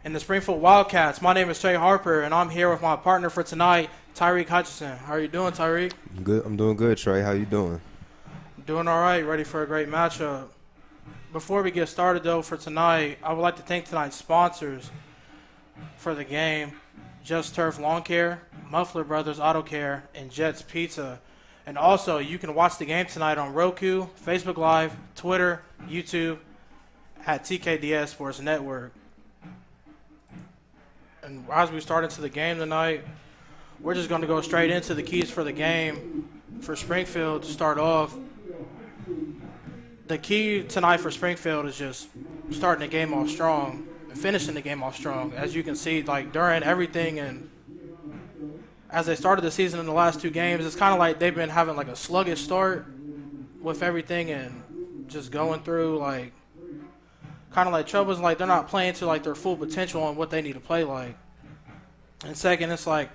and the Springfield Wildcats. My name is Trey Harper, and I'm here with my partner for tonight, Tyreek Hutchinson. How are you doing, Tyreek? I'm good. I'm doing good, Trey. How you doing? Doing all right, ready for a great matchup. Before we get started, though, for tonight, I would like to thank tonight's sponsors for the game: Just Turf Lawn Care, Muffler Brothers Auto Care, and Jets Pizza. And also, you can watch the game tonight on Roku, Facebook Live, Twitter, YouTube, at TKDS Sports Network. And as we start into the game tonight, we're just going to go straight into the keys for the game for Springfield to start off. The key tonight for Springfield is just starting the game off strong and finishing the game off strong. As you can see, like during everything and as they started the season in the last two games, it's kind of like they've been having like a sluggish start with everything and just going through like kind of like troubles. Like they're not playing to like their full potential on what they need to play like. And second, it's like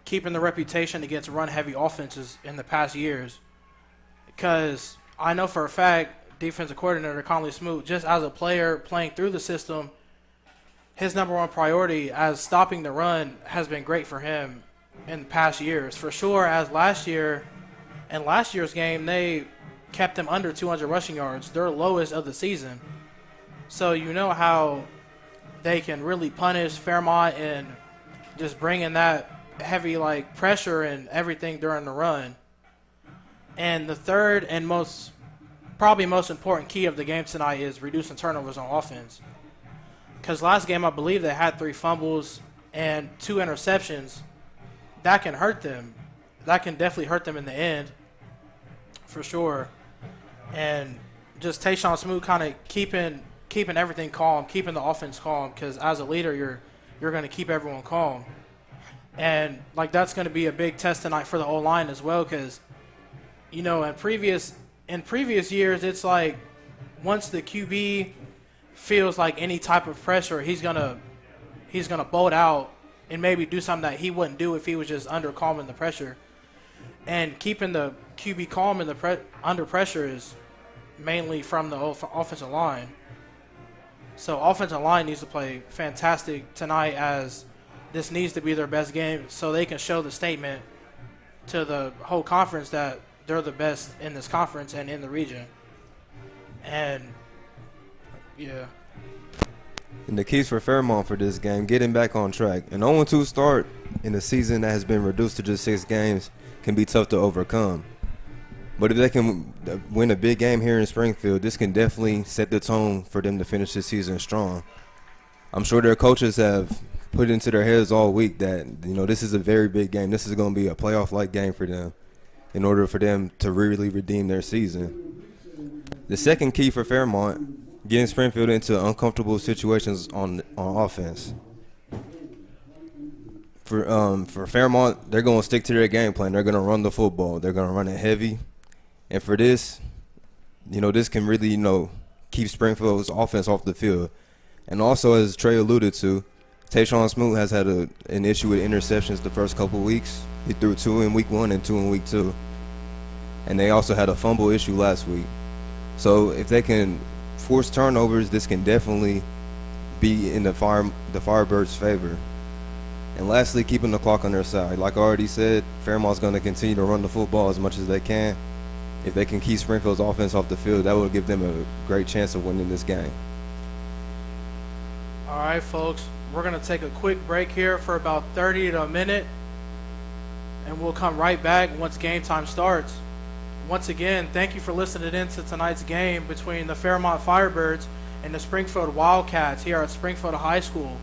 keeping the reputation against run-heavy offenses in the past years. Because I know for a fact, defensive coordinator Conley Smoot, just as a player playing through the system, his number one priority as stopping the run has been great for him in the past years. For sure, as last year, in last year's game, they kept them under 200 rushing yards, their lowest of the season. So you know how they can really punish Fairmont and just bring in that heavy like pressure and everything during the run. And the third and probably most important key of the game tonight is reducing turnovers on offense. Because last game, I believe they had 3 fumbles and 2 interceptions. That can hurt them. That can definitely hurt them in the end, for sure. And just Tayshawn Smoot kind of keeping everything calm, keeping the offense calm. Because as a leader, you're going to keep everyone calm. And like that's going to be a big test tonight for the O-line as well. Because you know, in previous years, it's like once the QB feels like any type of pressure, he's gonna bolt out and maybe do something that he wouldn't do if he was just under calm in the pressure. And keeping the QB calm in the under pressure is mainly from the offensive line. So offensive line needs to play fantastic tonight, as this needs to be their best game, so they can show the statement to the whole conference that they're the best in this conference and in the region. And, yeah. And the keys for Fairmont for this game: getting back on track. An 0-2 start in a season that has been reduced to just 6 games can be tough to overcome. But if they can win a big game here in Springfield, this can definitely set the tone for them to finish this season strong. I'm sure their coaches have put into their heads all week that, you know, this is a very big game. This is going to be a playoff-like game for them in order for them to really redeem their season. The second key for Fairmont: getting Springfield into uncomfortable situations on offense. For Fairmont, they're going to stick to their game plan. They're going to run the football. They're going to run it heavy. And for this, you know, this can really, you know, keep Springfield's offense off the field. And also, as Trey alluded to, Tayshawn Smoot has had an issue with interceptions the first couple weeks. He threw 2 in week 1 and 2 in week 2. And they also had a fumble issue last week. So if they can force turnovers, this can definitely be in the Firebirds' favor. And lastly, keeping the clock on their side. Like I already said, Fairmont's going to continue to run the football as much as they can. If they can keep Springfield's offense off the field, that will give them a great chance of winning this game. All right, folks. We're going to take a quick break here for about 30 to a minute, and we'll come right back once game time starts. Once again, thank you for listening in to tonight's game between the Fairmont Firebirds and the Springfield Wildcats here at Springfield High School.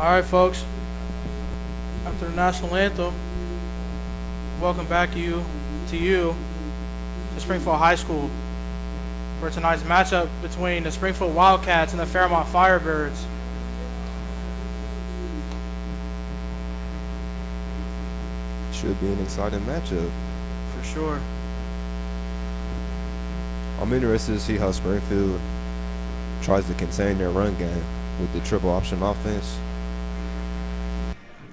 All right, folks. After the national anthem, welcome back to Springfield High School for tonight's matchup between the Springfield Wildcats and the Fairmont Firebirds. Should be an exciting matchup. For sure. I'm interested to see how Springfield tries to contain their run game with the triple option offense.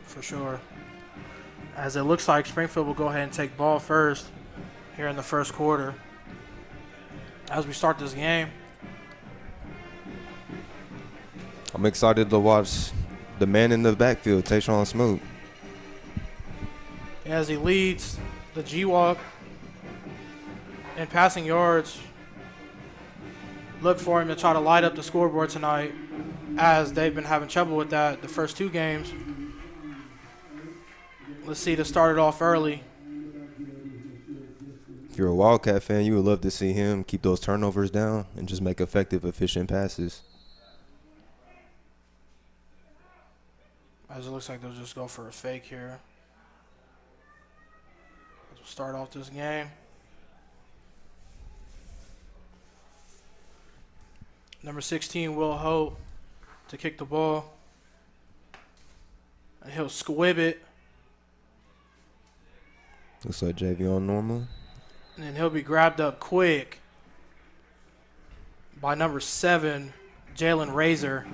For sure. As it looks like Springfield will go ahead and take ball first here in the first quarter as we start this game. I'm excited to watch the man in the backfield, Tayshawn Smoot. As he leads the G-Walk in passing yards. Look for him to try to light up the scoreboard tonight, as they've been having trouble with that the first two games. Let's see to start it off early. If you're a Wildcat fan, you would love to see him keep those turnovers down and just make effective, efficient passes. As it looks like they'll just go for a fake here. We'll start off this game. Number 16, Will Hope, to kick the ball. And he'll squib it. Looks like Javion normal. And then he'll be grabbed up quick by number 7, Jalen Razor.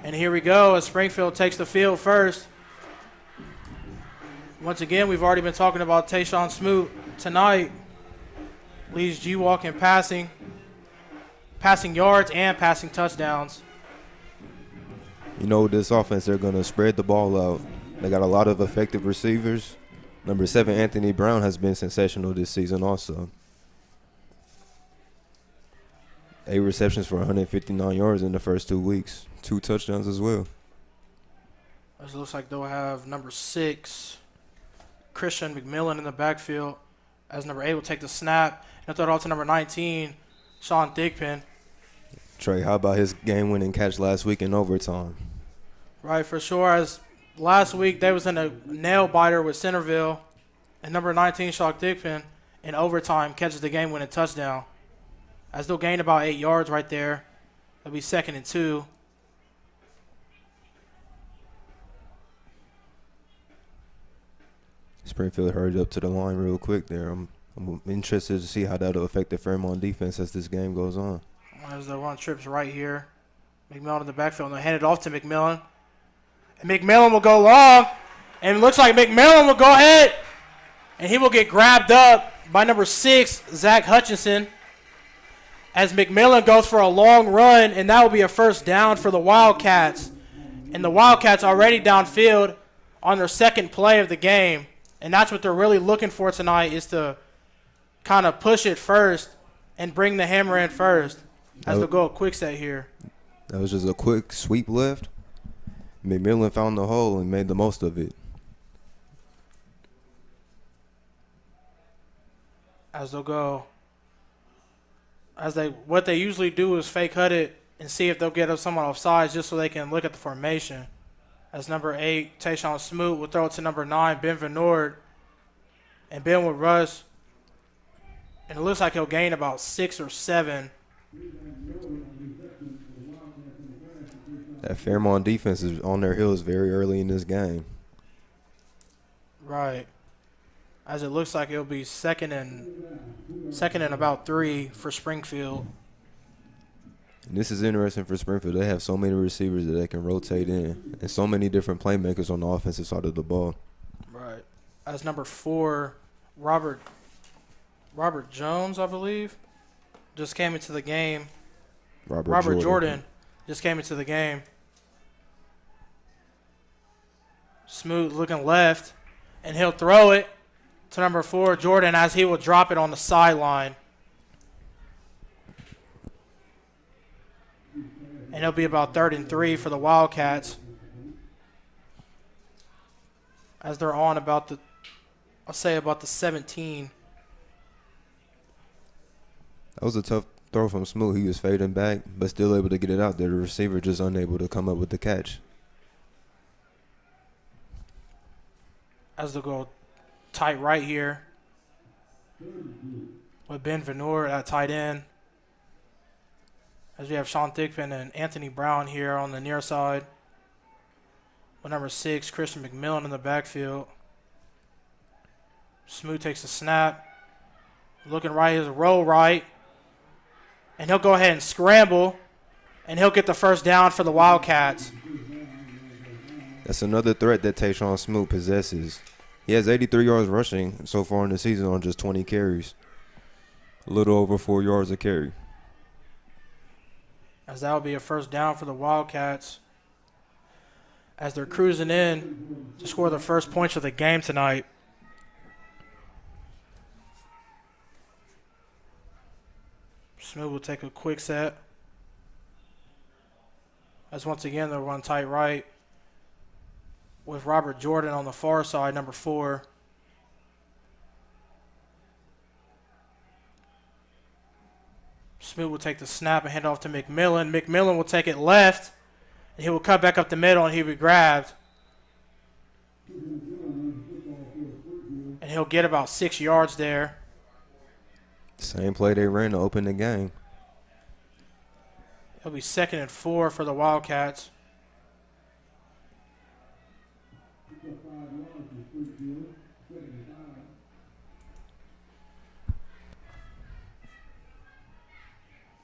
And here we go as Springfield takes the field first. Once again, we've already been talking about Tayshawn Smoot tonight. Leads G-Walk in passing yards and passing touchdowns. You know, with this offense, they're going to spread the ball out. They got a lot of effective receivers. Number 7, Anthony Brown, has been sensational this season also. 8 receptions for 159 yards in the first 2 weeks. 2 touchdowns as well. It looks like they'll have number 6, Christian McMillan, in the backfield, as number 8 will take the snap. And throw it off to number 19, Sean Thigpen. Trey, how about his game-winning catch last week in overtime? Right, for sure. As last week, they was in a nail-biter with Centerville. And number 19, Sean Thigpen, in overtime, catches the game-winning touchdown. As they'll gain about 8 yards right there. It'll be 2nd and 2. Springfield hurried up to the line real quick there. I'm interested to see how that'll affect the Fairmont defense as this game goes on. As they run trips right here. McMillan in the backfield, and they'll hand it off to McMillan. And McMillan will go long. And it looks like McMillan will go ahead. And he will get grabbed up by number 6, Zach Hutchinson. As McMillan goes for a long run, and that will be a first down for the Wildcats. And the Wildcats already downfield on their second play of the game. And that's what they're really looking for tonight, is to kind of push it first and bring the hammer in first. As they'll go a quick set here. That was just a quick sweep left. McMillan found the hole and made the most of it. As they'll go. What they usually do is fake cut it and see if they'll get up someone off sides just so they can look at the formation. As number 8, Tayshawn Smoot, will throw it to number 9, Ben Venord. And Ben will rush. And it looks like he'll gain about 6 or 7. That Fairmont defense is on their heels very early in this game. Right. As it looks like it'll be second and about 3 for Springfield. And this is interesting for Springfield. They have so many receivers that they can rotate in, and so many different playmakers on the offensive side of the ball. Right. As number 4, Robert Jones, I believe, just came into the game. Robert Jordan just came into the game. Smoot looking left, and he'll throw it to number 4, Jordan, as he will drop it on the sideline. And it'll be about 3rd and 3 for the Wildcats. As they're on about the 17. That was a tough throw from Smoot. He was fading back, but still able to get it out there. The receiver just unable to come up with the catch. as they'll go tight right here with Ben Veneur at tight end. As we have Sean Thigpen and Anthony Brown here on the near side. With number 6, Christian McMillan in the backfield. Smoot takes a snap. Looking right, his roll right. And he'll go ahead and scramble. And he'll get the first down for the Wildcats. That's another threat that Tayshawn Smoot possesses. He has 83 yards rushing so far in the season on just 20 carries. A little over 4 yards a carry. As that will be a first down for the Wildcats. As they're cruising in to score the first points of the game tonight. Smoot will take a quick set. As once again they'll run tight right with Robert Jordan on the far side, number 4. Smoot will take the snap and hand off to McMillan. McMillan will take it left, and he will cut back up the middle, and he'll be grabbed. And he'll get about 6 yards there. Same play they ran to open the game. It'll be 2nd and 4 for the Wildcats.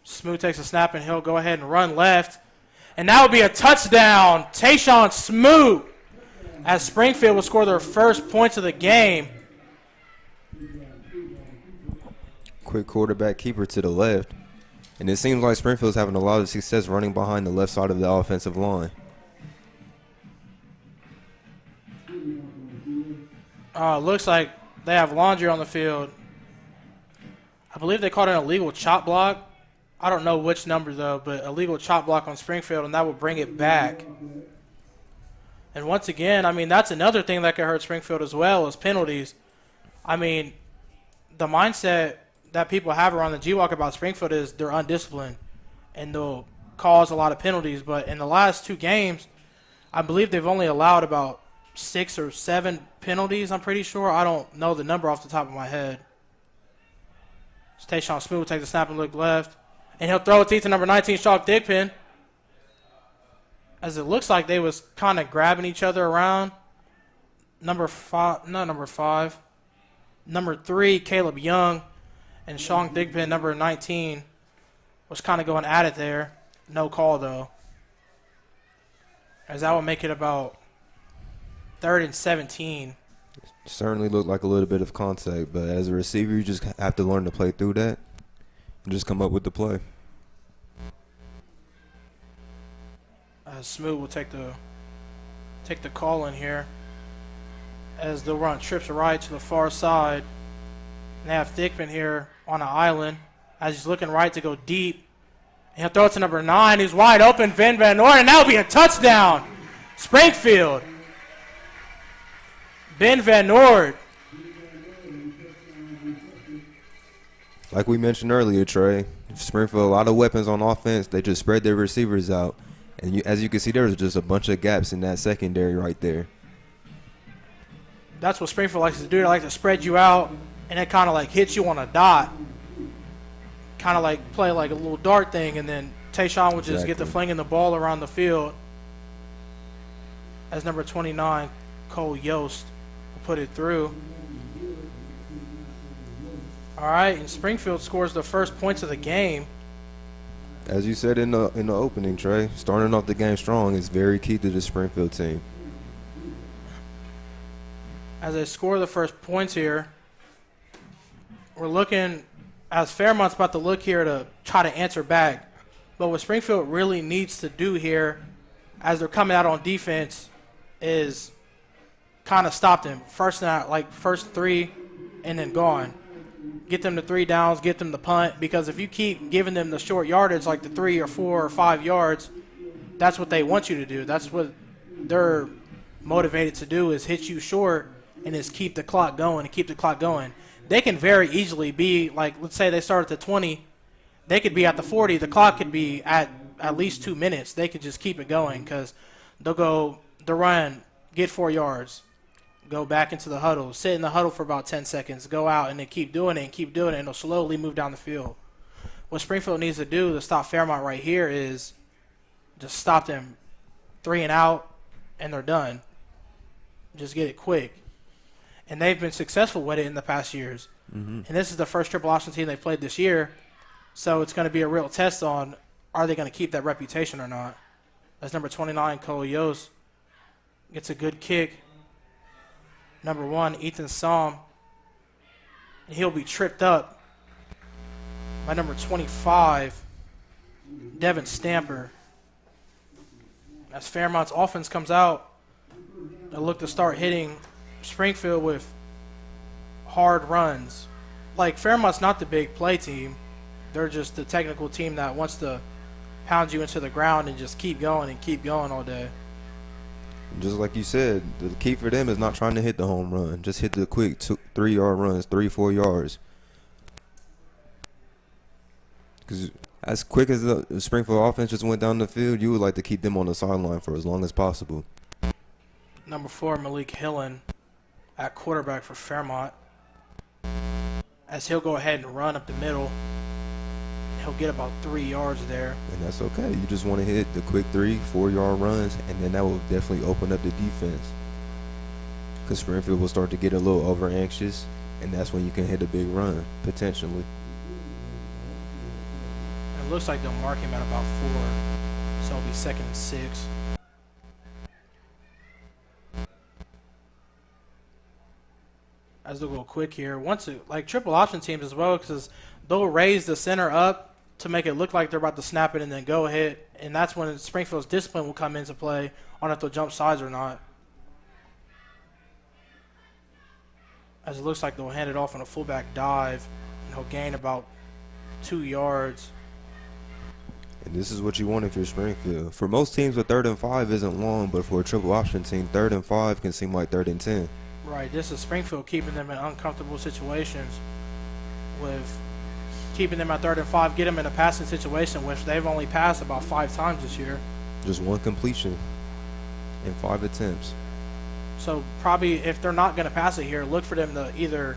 Smoot takes a snap, and he'll go ahead and run left. And that will be a touchdown. Tayshawn Smoot, as Springfield will score their first points of the game. Quick quarterback keeper to the left. And it seems like Springfield's having a lot of success running behind the left side of the offensive line. Looks like they have laundry on the field. I believe they called it an illegal chop block. I don't know which number, though, but illegal chop block on Springfield, and that will bring it back. And once again, I mean, that's another thing that could hurt Springfield as well, is penalties. I mean, the mindset that people have around the G-Walk about Springfield is they're undisciplined, and they'll cause a lot of penalties. But in the last 2 games, I believe they've only allowed about 6 or 7 penalties, I'm pretty sure. I don't know the number off the top of my head. Tayshawn Smoot will take the snap and look left. And he'll throw it to number 19, Sean Thigpen. As it looks like they was kind of grabbing each other around. Number 5. Number 3, Caleb Young. And Sean Thigpen, number 19, was kind of going at it there. No call, though. As that will make it about 3rd and 17. Certainly looked like a little bit of contact, but as a receiver, you just have to learn to play through that. Just come up with the play. Smoot will take the call in here. As they'll run trips right to the far side. And they have Thigpen here on an island. As he's looking right to go deep. And he'll throw it to number 9. He's wide open, Ben Van Noort, and that'll be a touchdown. Springfield. Ben Van Noort. Like we mentioned earlier, Trey, Springfield, a lot of weapons on offense. They just spread their receivers out. And as you can see, there's just a bunch of gaps in that secondary right there. That's what Springfield likes to do. They like to spread you out, and it kind of like hits you on a dot. Kind of like play like a little dart thing, and then Tayshawn would just get the flinging the ball around the field. As number 29, Cole Yost, will put it through. All right, and Springfield scores the first points of the game. As you said in the opening, Trey, starting off the game strong is very key to the Springfield team. As they score the first points here, we're looking, as Fairmont's about to look here to try to answer back. But what Springfield really needs to do here, as they're coming out on defense, is kind of stop them. First 3 and then gone. Get them to 3 downs, get them to punt, because if you keep giving them the short yardage, like the 3 or 4 or 5 yards, that's what they want you to do. That's what they're motivated to do, is hit you short and just keep the clock going and keep the clock going. They can very easily be, like, let's say they start at the 20, they could be at the 40. The clock could be at least 2 minutes. They could just keep it going because they'll run, get 4 yards, go back into the huddle, sit in the huddle for about 10 seconds, go out, and then keep doing it and keep doing it, and it'll slowly move down the field. What Springfield needs to do to stop Fairmont right here is just stop them 3 and out, and they're done. Just get it quick. And they've been successful with it in the past years. And this is the first triple option team they've played this year, so it's going to be a real test on are they going to keep that reputation or not. As number 29, Cole Yost, gets a good kick. Number 1, Ethan Somm, and he'll be tripped up by number 25, Devin Stamper. As Fairmont's offense comes out, they'll look to start hitting Springfield with hard runs. Like, Fairmont's not the big play team. They're just the technical team that wants to pound you into the ground and just keep going all day. Just like you said, the key for them is not trying to hit the home run. Just hit the quick 3-yard runs, 3-4 yards. Because as quick as the Springfield offense just went down the field, you would like to keep them on the sideline for as long as possible. Number 4, Malik Hillen at quarterback for Fairmont. As he'll go ahead and run up the middle. He'll get about 3 yards there. And that's okay. You just want to hit the quick 3-4 yard runs, and then that will definitely open up the defense. Because Springfield will start to get a little over anxious, and that's when you can hit a big run, potentially. It looks like they'll mark him at about 4, so it'll be 2nd and 6. As they'll go quick here. Once it, like triple option teams as well, because they'll raise the center up to make it look like they're about to snap it and then go ahead. And that's when Springfield's discipline will come into play on if they'll jump sides or not. As it looks like they'll hand it off on a fullback dive, and he'll gain about 2 yards. And this is what you want if you're Springfield. For most teams, a 3rd and 5 isn't long, but for a triple option team, 3rd and 5 can seem like 3rd and 10. Right, this is Springfield keeping them in uncomfortable situations with keeping them at 3rd and 5, get them in a passing situation, which they've only passed about 5 times this year. Just 1 completion in 5 attempts. So probably if they're not going to pass it here, look for them to either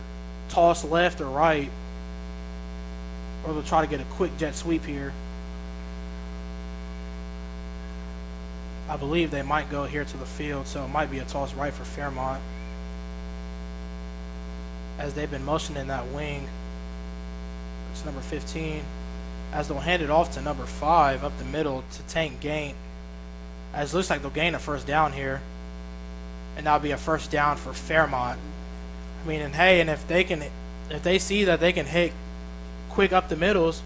toss left or right, or they'll try to get a quick jet sweep here. I believe they might go here to the field, so it might be a toss right for Fairmont, as they've been motioning that wing. It's number 15. As they'll hand it off to number 5 up the middle to Tank Gain. As it looks like they'll gain a first down here. And that'll be a first down for Fairmont. I mean, and hey, and if they see that they can hit quick up the middles,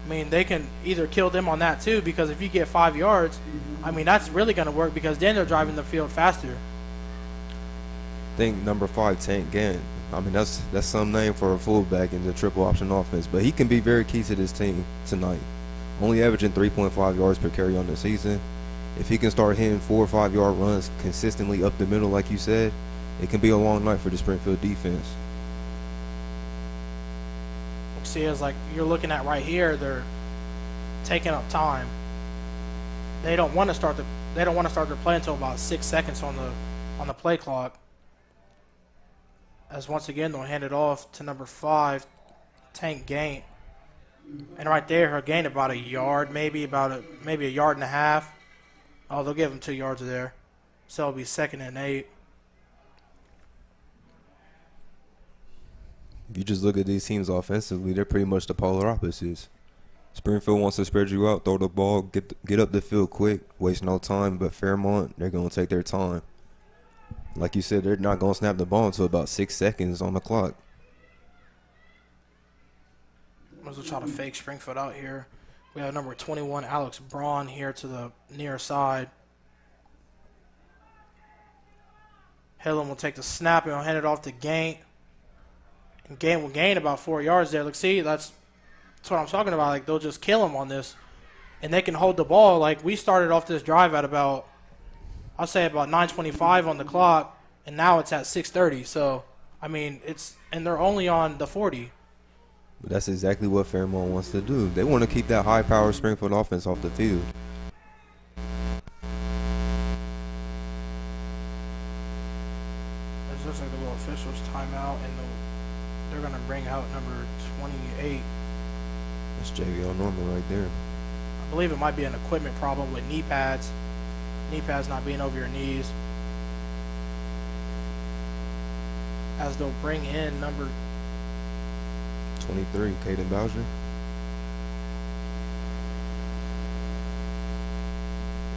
I mean, they can either kill them on that too, because if you get 5 yards, I mean, that's really going to work, because then they're driving the field faster. I think number 5, Tank Gain. I mean, that's some name for a fullback in the triple option offense, but he can be very key to this team tonight. Only averaging 3.5 yards per carry on the season. If he can start hitting 4 or 5 yard runs consistently up the middle, like you said, it can be a long night for the Springfield defense. See, it's like you're looking at right here, they're taking up time. They don't want to start their play until about 6 seconds on the play clock. As once again they'll hand it off to number 5, Tank Gain. And right there he'll gain about a yard, maybe a yard and a half. Oh, they'll give him 2 yards there. So it'll be 2nd and 8. If you just look at these teams offensively, they're pretty much the polar opposites. Springfield wants to spread you out, throw the ball, get up the field quick, waste no time. But Fairmont, they're going to take their time. Like you said, they're not going to snap the ball until about 6 seconds on the clock. We'll try to fake Springfield out here. We have number 21, Alex Braun, here to the near side. Hillen will take the snap and will hand it off to Gain. And Gain will gain about 4 yards there. Look, see, that's what I'm talking about. Like, they'll just kill him on this. And they can hold the ball. Like, we started off this drive at about, I'll say about 9:25 on the clock, and now it's at 6:30. So, I mean, and they're only on the 40. But that's exactly what Fairmont wants to do. They want to keep that high-powered Springfield offense off the field. As Looks like the little officials timeout, and they're going to bring out number 28. That's Javion Norman right there. I believe it might be an equipment problem with knee pads. Knee pads not being over your knees. As they'll bring in number 23, Caden Bowser.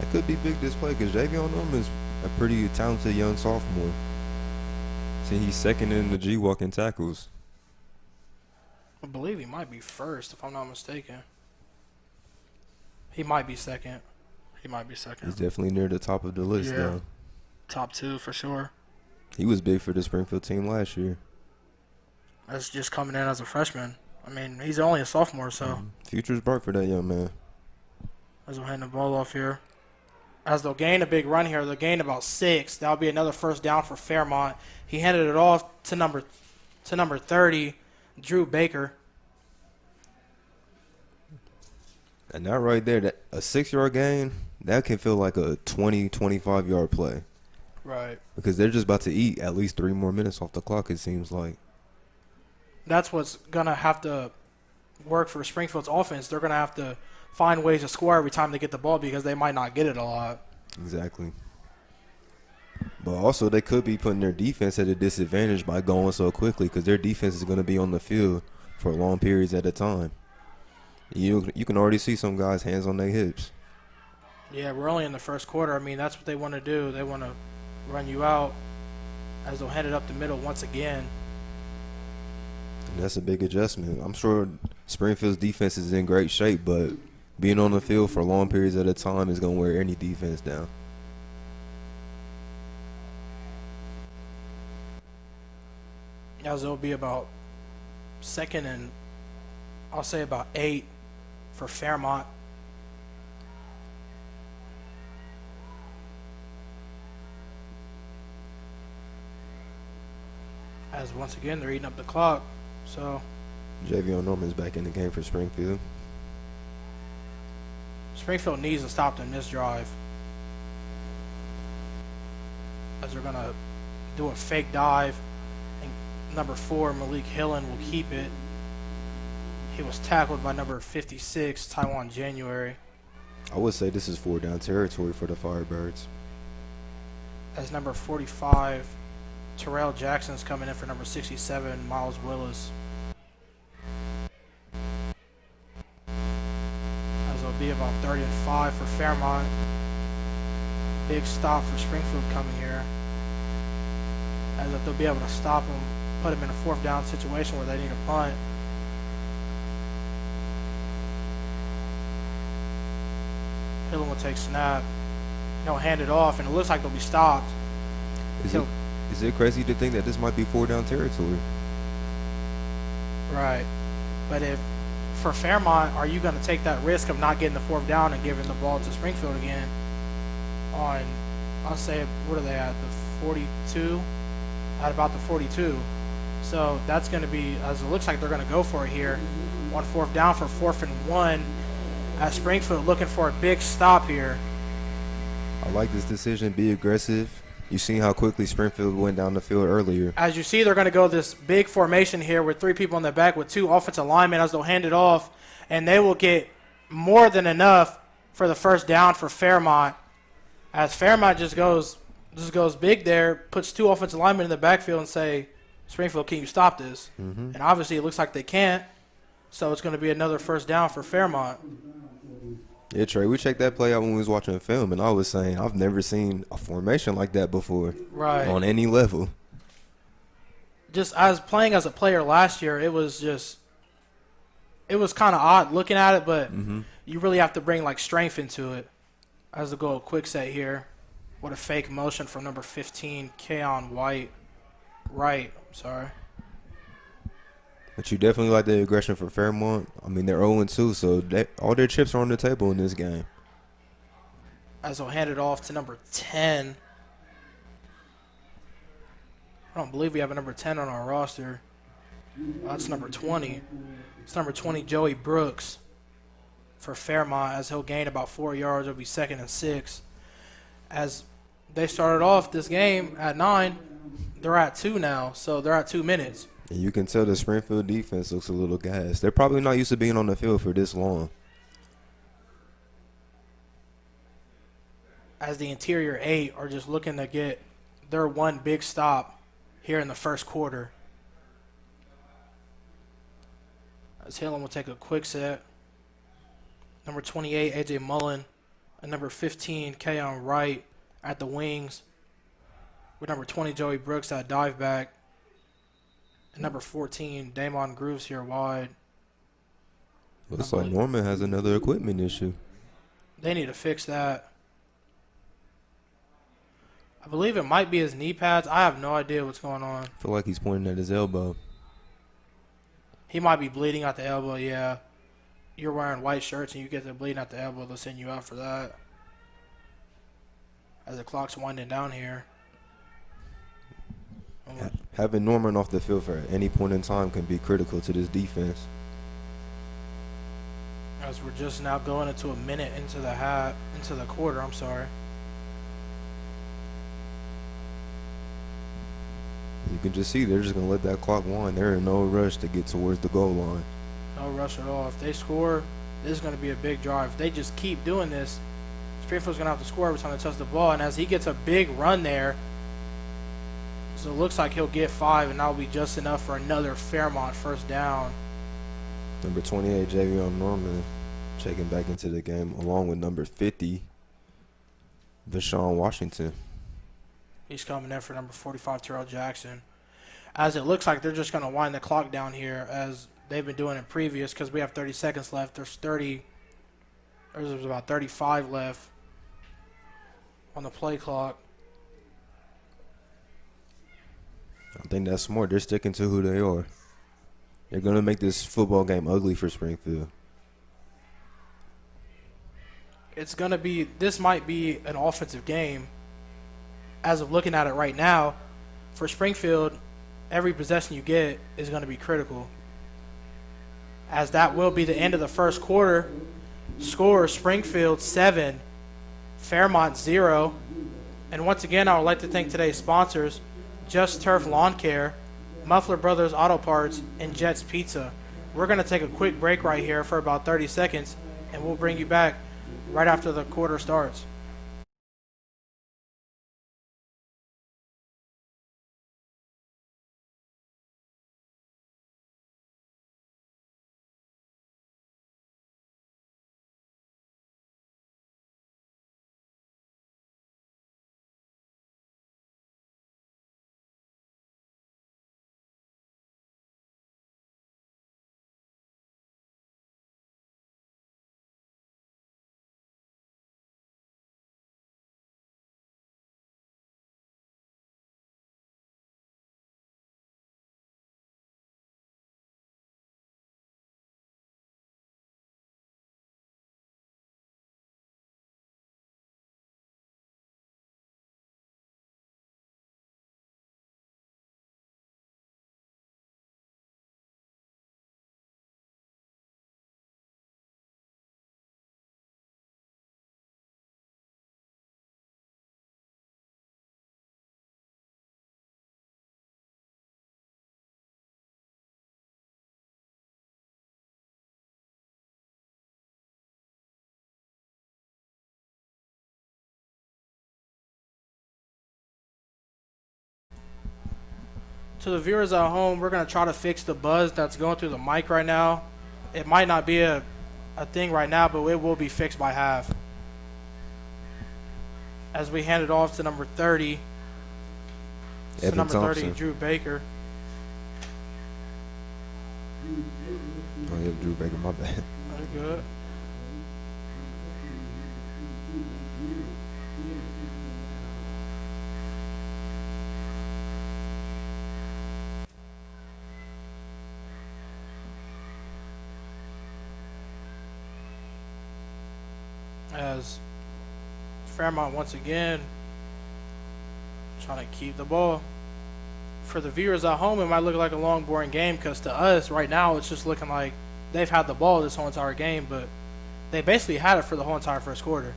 That could be big display because Javion Norman's a pretty talented young sophomore. See, he's second in the G-Walk in tackles. I believe he might be first, if I'm not mistaken. He might be second. He might be second. He's definitely near the top of the list, though. Top 2 for sure. He was big for the Springfield team last year. That's just coming in as a freshman. I mean, he's only a sophomore, so. Future's bright for that young man. As we'll hand the ball off here. As they'll gain a big run here, they'll gain about 6. That'll be another first down for Fairmont. He handed it off to number 30, Drew Baker. And that right there, that a 6-yard gain, that can feel like a 20, 25-yard play. Right. Because they're just about to eat at least 3 more minutes off the clock, it seems like. That's what's going to have to work for Springfield's offense. They're going to have to find ways to score every time they get the ball because they might not get it a lot. Exactly. But also, they could be putting their defense at a disadvantage by going so quickly because their defense is going to be on the field for long periods at a time. You can already see some guys' hands on their hips. Yeah, we're only in the first quarter. I mean, that's what they want to do. They want to run you out as they'll head it up the middle once again. And that's a big adjustment. I'm sure Springfield's defense is in great shape, but being on the field for long periods at a time is going to wear any defense down. As it'll be about second and I'll say about 8 for Fairmont. As once again they're eating up the clock. So Javion Norman's back in the game for Springfield. Springfield needs to stop them this drive. As they're gonna do a fake dive. And number 4, Malik Hillen, will keep it. He was tackled by number 56, Taiwan January. I would say this is 4-down territory for the Firebirds. As number 45, Terrell Jackson's coming in for number 67, Miles Willis. As it'll be about 30 and 5 for Fairmont. Big stop for Springfield coming here. As if they'll be able to stop him, put him in a 4th down situation where they need a punt. Hillen will take snap. He'll hand it off, and it looks like they'll be stopped. Is it crazy to think that this might be 4-down territory? Right. But if for Fairmont, are you going to take that risk of not getting the 4th down and giving the ball to Springfield again on, I'll say, what are they at, the 42? At about the 42. So that's going to be, as it looks like they're going to go for it here, on 4th down for 4th and 1. As Springfield looking for a big stop here. I like this decision. Be aggressive. You seen how quickly Springfield went down the field earlier. As you see, they're going to go this big formation here with 3 people in the back with 2 offensive linemen as they'll hand it off. And they will get more than enough for the 1st down for Fairmont. As Fairmont just goes big there, puts 2 offensive linemen in the backfield and say, Springfield, can you stop this? Mm-hmm. And obviously it looks like they can't. So it's going to be another 1st down for Fairmont. Yeah, Trey, we checked that play out when we was watching the film, and I was saying I've never seen a formation like that before. Right. On any level. Just as playing as a player last year, it was kind of odd looking at it, but you really have to bring like strength into it. As they go a quick set here. What a fake motion from number 15, Keon White. Right, sorry. But you definitely like the aggression for Fairmont. I mean, they're 0-2, so all their chips are on the table in this game. As they'll hand it off to number 10. I don't believe we have a number 10 on our roster. That's number 20. It's number 20, Joey Brooks, for Fairmont, as he'll gain about 4 yards. It'll be 2nd and 6. As they started off this game at 9, They're at 2 now, so they're at 2 minutes. And you can tell the Springfield defense looks a little gassed. They're probably not used to being on the field for this long. As the interior 8 are just looking to get their one big stop here in the first quarter. As Hillel will take a quick set. Number 28, A.J. Mullen. And number 15, Keon Wright at the wings. With number 20, Joey Brooks at dive back. And number 14, Damon Grooves here wide. Looks like Norman has another equipment issue. They need to fix that. I believe it might be his knee pads. I have no idea what's going on. I feel like he's pointing at his elbow. He might be bleeding at the elbow, yeah. You're wearing white shirts and you get the bleeding at the elbow, they'll send you out for that. As the clock's winding down here. Having Norman off the field for any point in time can be critical to this defense. As we're just now going into a minute into the quarter, I'm sorry. You can just see they're just going to let that clock wind. They're in no rush to get towards the goal line. No rush at all. If they score, this is going to be a big drive. If they just keep doing this, Springfield's going to have to score every time they touch the ball. And as he gets a big run there, so it looks like he'll get 5, and that'll be just enough for another Fairmont first down. Number 28, Javion Norman, checking back into the game, along with number 50, Vashawn Washington. He's coming in for number 45, Terrell Jackson. As it looks like they're just going to wind the clock down here as they've been doing it previous because we have 30 seconds left. There's about 35 left on the play clock. I think that's smart. They're sticking to who they are. They're going to make this football game ugly for Springfield. This might be an offensive game. As of looking at it right now, for Springfield, every possession you get is going to be critical. As that will be the end of the first quarter. Score, Springfield 7, Fairmont 0. And once again, I would like to thank today's sponsors, Just Turf Lawn Care, Muffler Brothers Auto Parts, and Jets Pizza. We're going to take a quick break right here for about 30 seconds, and we'll bring you back right after the quarter starts. To the viewers at home, we're going to try to fix the buzz that's going through the mic right now. It might not be a thing right now, but it will be fixed by half. As we hand it off to number 30. Evan number Thompson. 30, Drew Baker. Oh, yeah, Drew Baker, my bad. Very good. As Fairmont once again trying to keep the ball. For the viewers at home, it might look like a long, boring game because to us right now it's just looking like they've had the ball this whole entire game, but they basically had it for the whole entire first quarter.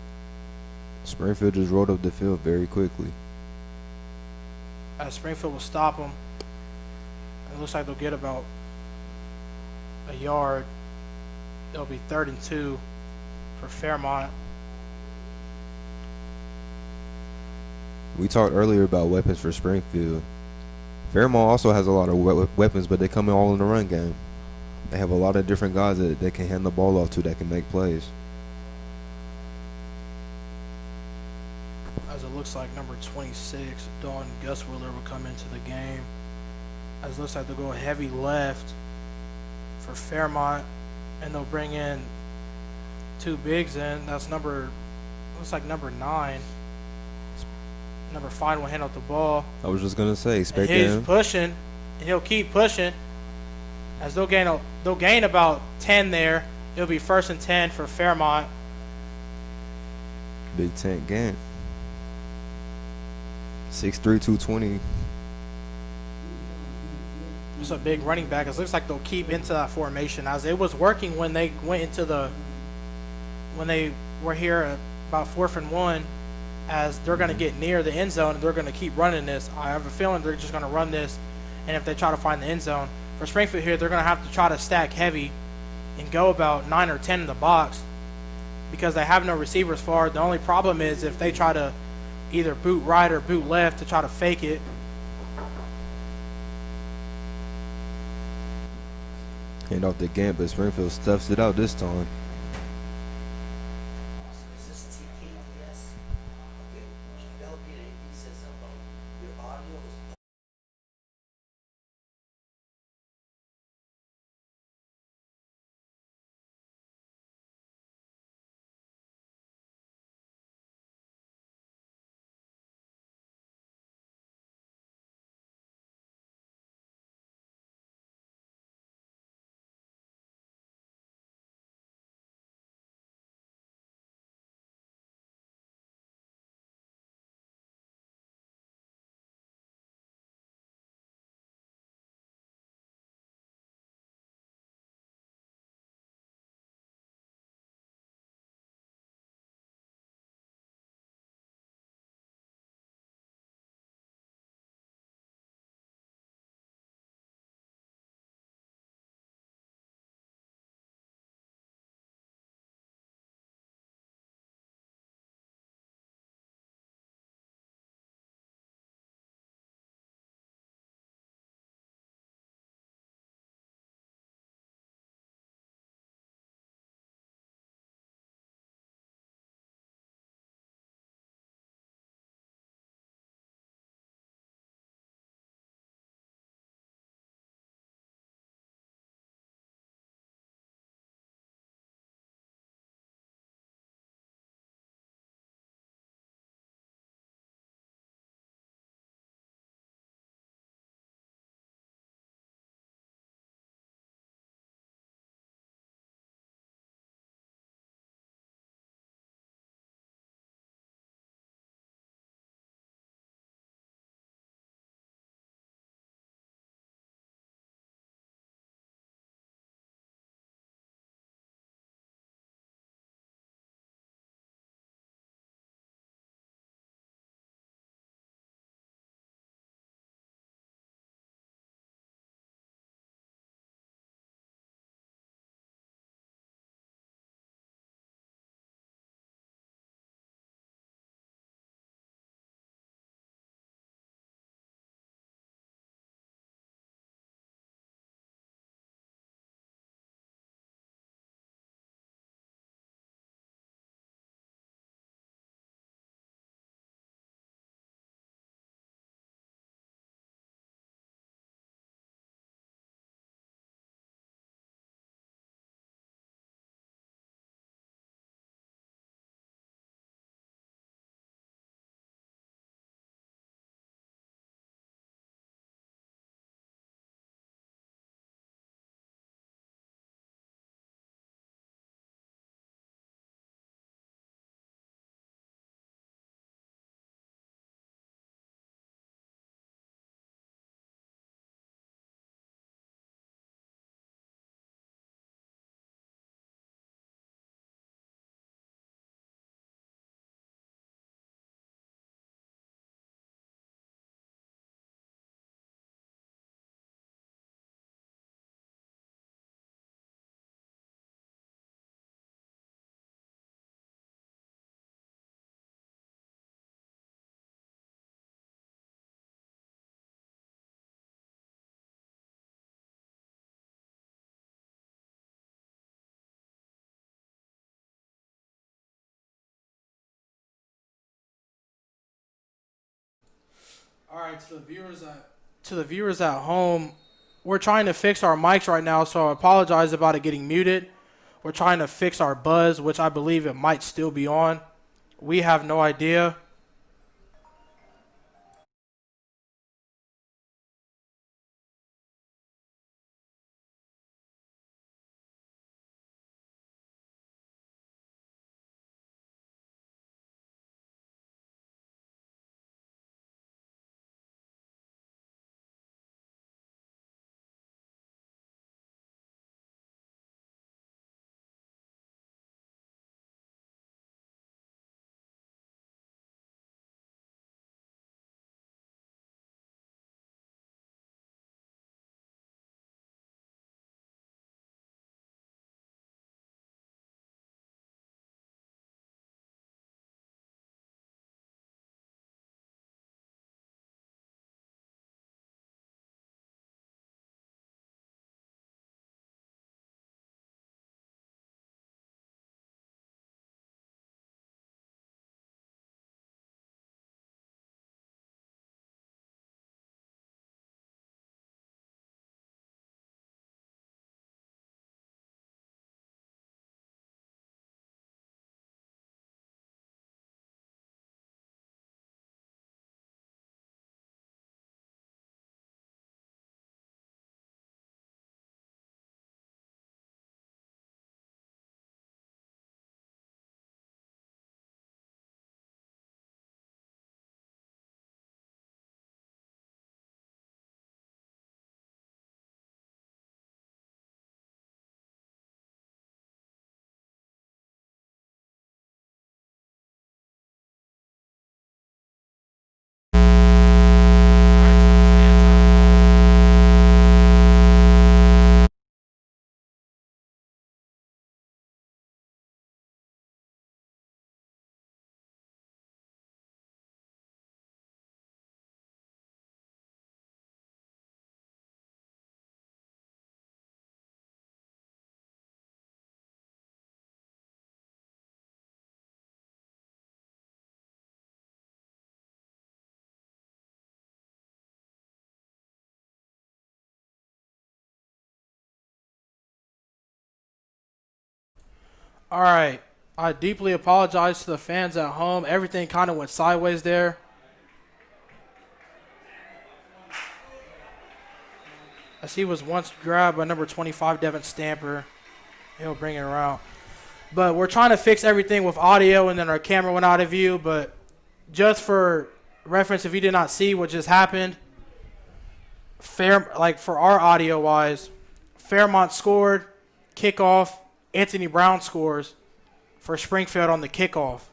Springfield just rolled up the field very quickly. as Springfield will stop them. It looks like they'll get about a yard. It'll be 3rd and 2 for Fairmont. We talked earlier about weapons for Springfield. Fairmont also has a lot of weapons, but they come in all in the run game. They have a lot of different guys that they can hand the ball off to that can make plays. As it looks like number 26, Dawn Guswiller, will come into the game. As it looks like they'll go heavy left for Fairmont, and they'll bring in 2 bigs in. That's looks like number 9. Number 5 will hand out the ball. I was just gonna say, And he's pushing, and he'll keep pushing. As they'll gain about 10 there. It'll be 1st and 10 for Fairmont. Big Tank Gant. 6'3", 220. It's a big running back. It looks like they'll keep into that formation as it was working when they went into when they were here at about 4th and 1. As they're going to get near the end zone, and they're going to keep running this. I have a feeling they're just going to run this, and if they try to find the end zone for Springfield here, they're going to have to try to stack heavy and go about 9 or 10 in the box because they have no receivers far. The only problem is if they try to either boot right or boot left to try to fake it. Hand off the Gant, but Springfield stuffs it out this time. All right, to the viewers at home, we're trying to fix our mics right now, so I apologize about it getting muted. We're trying to fix our buzz, which I believe it might still be on. We have no idea. All right. I deeply apologize to the fans at home. Everything kind of went sideways there. As he was once grabbed by number 25, Devin Stamper. He'll bring it around. But we're trying to fix everything with audio, and then our camera went out of view. But just for reference, if you did not see what just happened, for our audio-wise, Fairmont scored, kickoff. Anthony Brown scores for Springfield on the kickoff.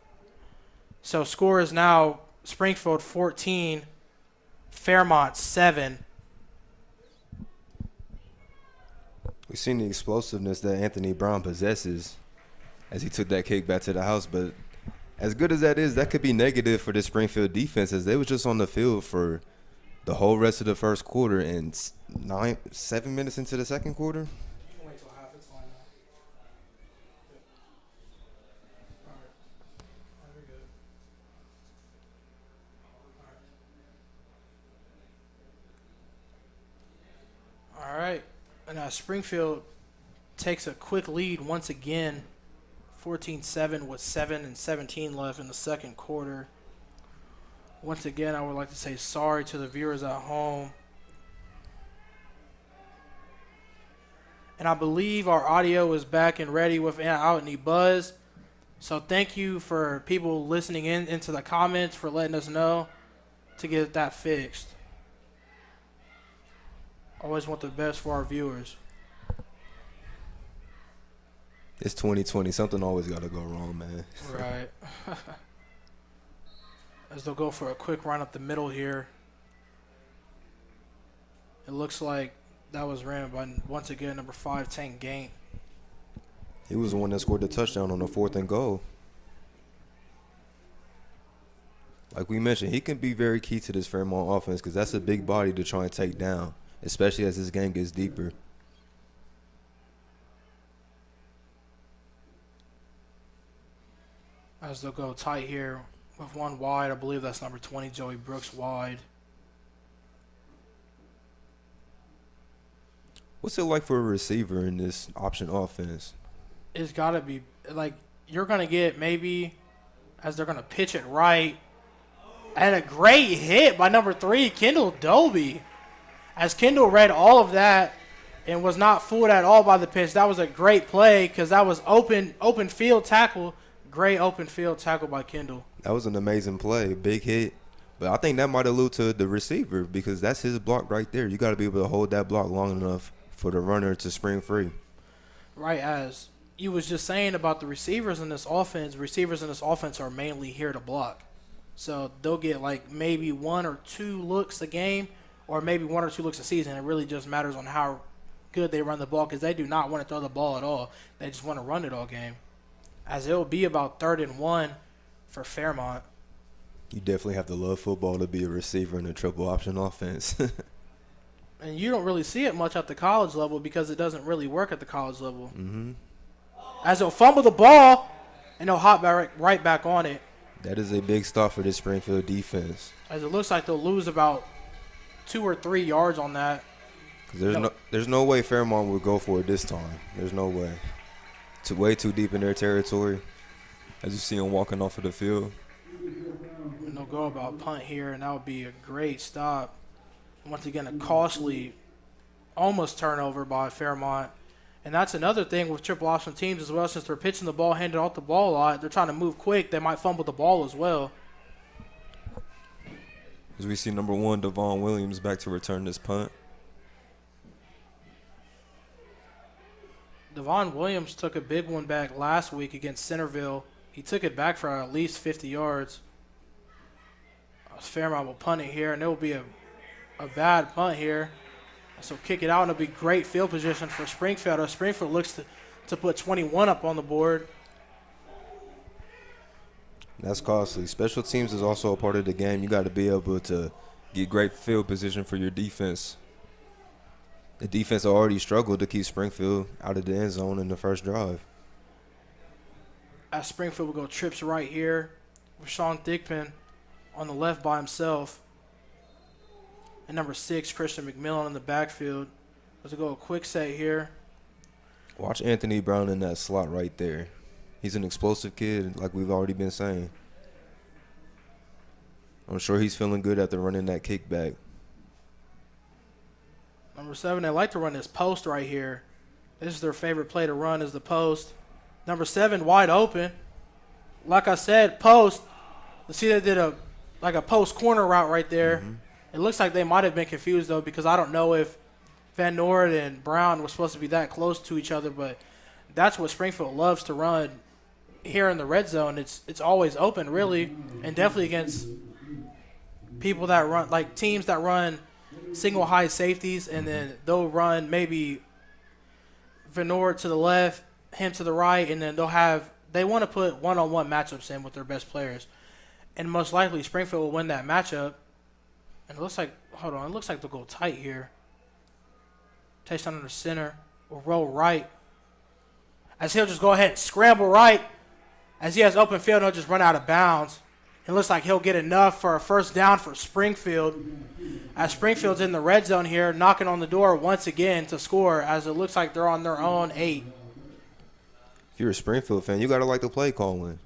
So score is now Springfield 14, Fairmont 7. We've seen the explosiveness that Anthony Brown possesses as he took that kick back to the house. But as good as that is, that could be negative for the Springfield defense, as they was just on the field for the whole rest of the first quarter and 7 minutes into the second quarter. Wait till half. It's fine now. All right. We're good. All right. And Springfield takes a quick lead once again, 14-7 with 7 and 17 left in the second quarter. Once again, I would like to say sorry to the viewers at home. And I believe our audio is back and ready without any buzz. So thank you for people listening into the comments for letting us know to get that fixed. Always want the best for our viewers. It's 2020. Something always got to go wrong, man. Right. As they'll go for a quick run up the middle here. It looks like that was ran by, once again, number 5, Tank Gaint. He was the one that scored the touchdown on the 4th and goal. Like we mentioned, he can be very key to this Fairmont offense because that's a big body to try and take down, especially as this game gets deeper. As they'll go tight here with one wide. I believe that's number 20, Joey Brooks, wide. What's it like for a receiver in this option offense? It's got to be like you're going to get maybe as they're going to pitch it right. And a great hit by number 3, Kendall Doby. As Kendall read all of that and was not fooled at all by the pitch, that was a great play because that was open field tackle. Great open field tackle by Kendall. That was an amazing play, big hit. But I think that might allude to the receiver because that's his block right there. You got to be able to hold that block long enough for the runner to spring free. Right, as you was just saying about the receivers in this offense are mainly here to block. So they'll get like maybe 1 or 2 looks a game or maybe 1 or 2 looks a season. It really just matters on how good they run the ball because they do not want to throw the ball at all. They just want to run it all game. As it will be about 3rd and 1 for Fairmont. You definitely have to love football to be a receiver in a triple option offense. And you don't really see it much at the college level because it doesn't really work at the college level. Mm-hmm. As they'll fumble the ball and they'll hop right back on it. That is a big stop for this Springfield defense. As it looks like they'll lose about 2 or 3 yards on that. Because there's no way Fairmont would go for it this time. There's no way. It's way too deep in their territory. As you see them walking off of the field. And they'll go about punt here, and that would be a great stop. Once again, a costly almost turnover by Fairmont. And that's another thing with triple option teams as well. Since they're pitching the ball, handing off the ball a lot, they're trying to move quick. They might fumble the ball as well. As we see number 1, Devon Williams, back to return this punt. Devon Williams took a big one back last week against Centerville. He took it back for at least 50 yards. Fairmont will punt it here, and it will be a bad punt here. So kick it out, and it'll be great field position for Springfield. As Springfield looks to put 21 up on the board. That's costly. Special teams is also a part of the game. You got to be able to get great field position for your defense. The defense already struggled to keep Springfield out of the end zone in the first drive. As Springfield will go trips right here with Sean Thigpen on the left by himself. And number 6, Christian McMillan in the backfield. Let's go a quick set here. Watch Anthony Brown in that slot right there. He's an explosive kid, like we've already been saying. I'm sure he's feeling good after running that kickback. Number 7, they like to run this post right here. This is their favorite play to run is the post. Number 7, wide open. Like I said, post. Let's see, they did a post corner route right there. Mm-hmm. It looks like they might have been confused, though, because I don't know if Van Noord and Brown were supposed to be that close to each other, but that's what Springfield loves to run here in the red zone. It's always open, really, and definitely against people that run, like teams that run single high safeties, and then they'll run maybe Van Noord to the left, him to the right, and then they want to put one-on-one matchups in with their best players. And most likely Springfield will win that matchup. And it looks like, it looks like they'll go tight here. Touchdown under center. Will roll right. As he'll just go ahead and scramble right. As he has open field, he'll just run out of bounds. It looks like he'll get enough for a first down for Springfield. As Springfield's in the red zone here, knocking on the door once again to score, as it looks like they're on their own 8. If you're a Springfield fan, you got to like the play calling.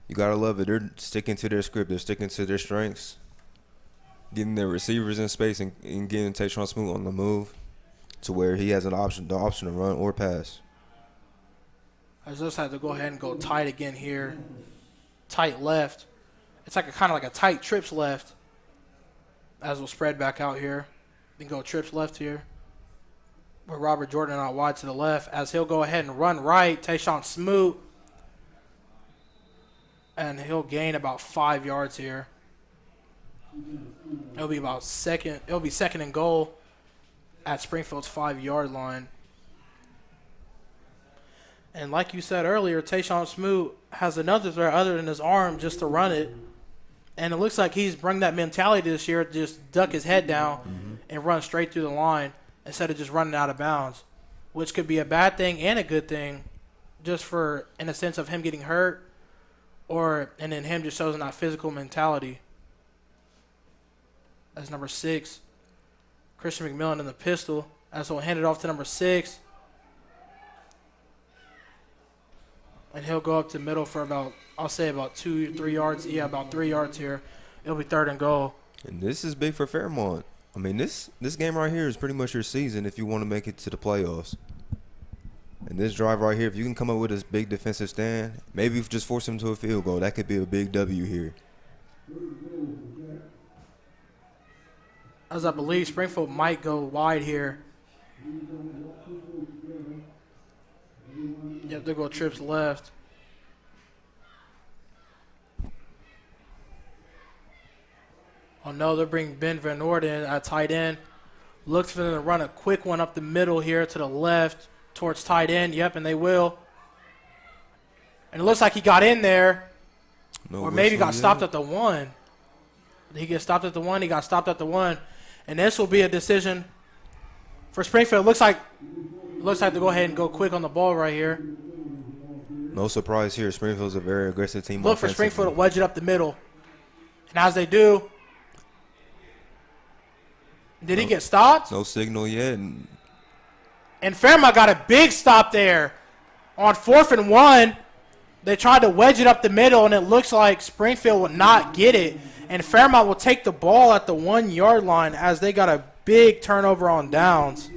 You got to love it. They're sticking to their script. They're sticking to their strengths. Getting their receivers in space and getting Tayshawn Smoot on the move to where he has the option to run or pass. I just have to go ahead and go tight again here. Tight left. It's like kind of like a tight trips left. As we'll spread back out here. Then go trips left here. With Robert Jordan out wide to the left. As he'll go ahead and run right. Tayshawn Smoot. And he'll gain about 5 yards here. It'll be second and goal at Springfield's 5-yard line. And like you said earlier, Tayshawn Smoot has another threat other than his arm just to run it. And it looks like he's bring that mentality this year to just duck his head down and run straight through the line instead of just running out of bounds, which could be a bad thing and a good thing just for, in a sense of him getting hurt and then him just showing that physical mentality. That's number 6, Christian McMillan in the pistol. As he'll hand it off to number 6. And he'll go up to middle for about, I'll say about 2-3 yards. Yeah, about 3 yards here. It'll be 3rd and goal. And this is big for Fairmont. I mean, this game right here is pretty much your season if you want to make it to the playoffs. And this drive right here, if you can come up with this big defensive stand, maybe if just force him to a field goal, that could be a big W here. As I believe Springfield might go wide here. Yep, they go trips left. Oh no, they're bringing Ben Van Noord in at tight end. Looks for them to run a quick one up the middle here to the left towards tight end. Yep, and they will. And it looks like he got in there. Or maybe got stopped at the 1. Did he get stopped at the 1? He got stopped at the 1. And this will be a decision for Springfield. Looks like to go ahead and go quick on the ball right here. No surprise here. Springfield's a very aggressive team. Look for Springfield to wedge it up the middle. And as they do, did he get stopped? No signal yet. And Fairmont got a big stop there. On 4th and 1, they tried to wedge it up the middle, and it looks like Springfield will not get it. And Fairmont will take the ball at the 1-yard line as they got a big turnover on downs.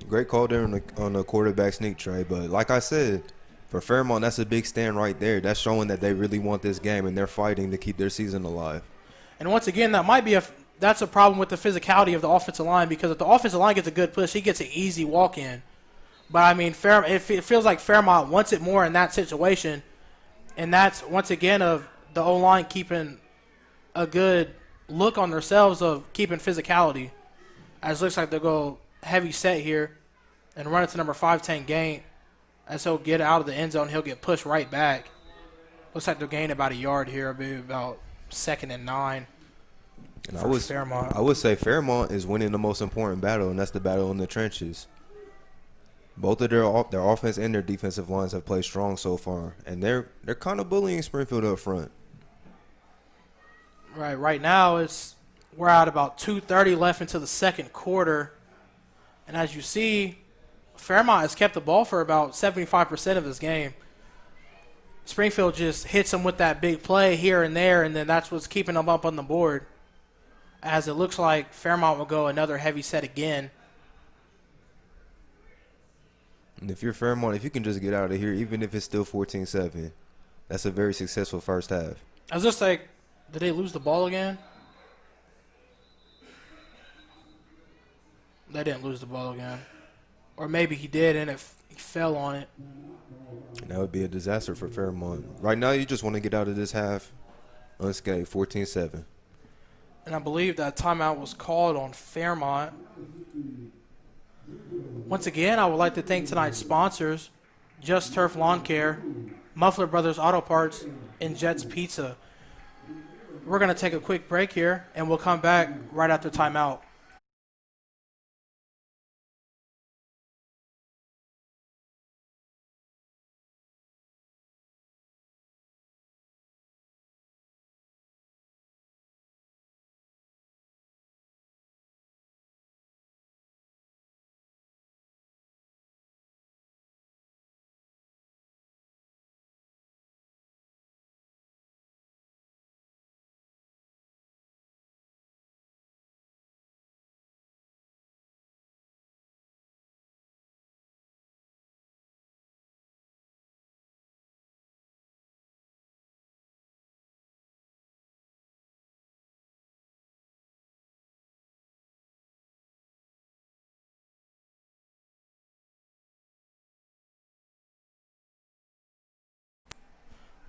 Great call there on the quarterback sneak, Trey. But like I said, for Fairmont, that's a big stand right there. That's showing that they really want this game, and they're fighting to keep their season alive. And once again, that's a problem with the physicality of the offensive line, because if the offensive line gets a good push, he gets an easy walk-in. But, I mean, it feels like Fairmont wants it more in that situation, and that's, once again, of the O-line keeping a good look on themselves of keeping physicality. As it looks like they'll go heavy set here and run it to number 510 Gain. As he'll get out of the end zone, he'll get pushed right back. Looks like they'll gain about a yard here, maybe about 2nd and 9. And Fairmont. I would say Fairmont is winning the most important battle, and that's the battle in the trenches. Both of their offense and their defensive lines have played strong so far, and they're kind of bullying Springfield up front. Right now we're at about 2:30 left into the 2nd quarter, and as you see, Fairmont has kept the ball for about 75% of this game. Springfield just hits them with that big play here and there, and then that's what's keeping them up on the board. As it looks like Fairmont will go another heavy set again. And if you're Fairmont, if you can just get out of here, even if it's still 14-7, that's a very successful first half. I was just like, did they lose the ball again? They didn't lose the ball again. Or maybe he did and he fell on it. And that would be a disaster for Fairmont. Right now, you just want to get out of this half unscathed, 14-7. And I believe that timeout was called on Fairmont. Once again, I would like to thank tonight's sponsors, Just Turf Lawn Care, Muffler Brothers Auto Parts, and Jets Pizza. We're going to take a quick break here, and we'll come back right after timeout.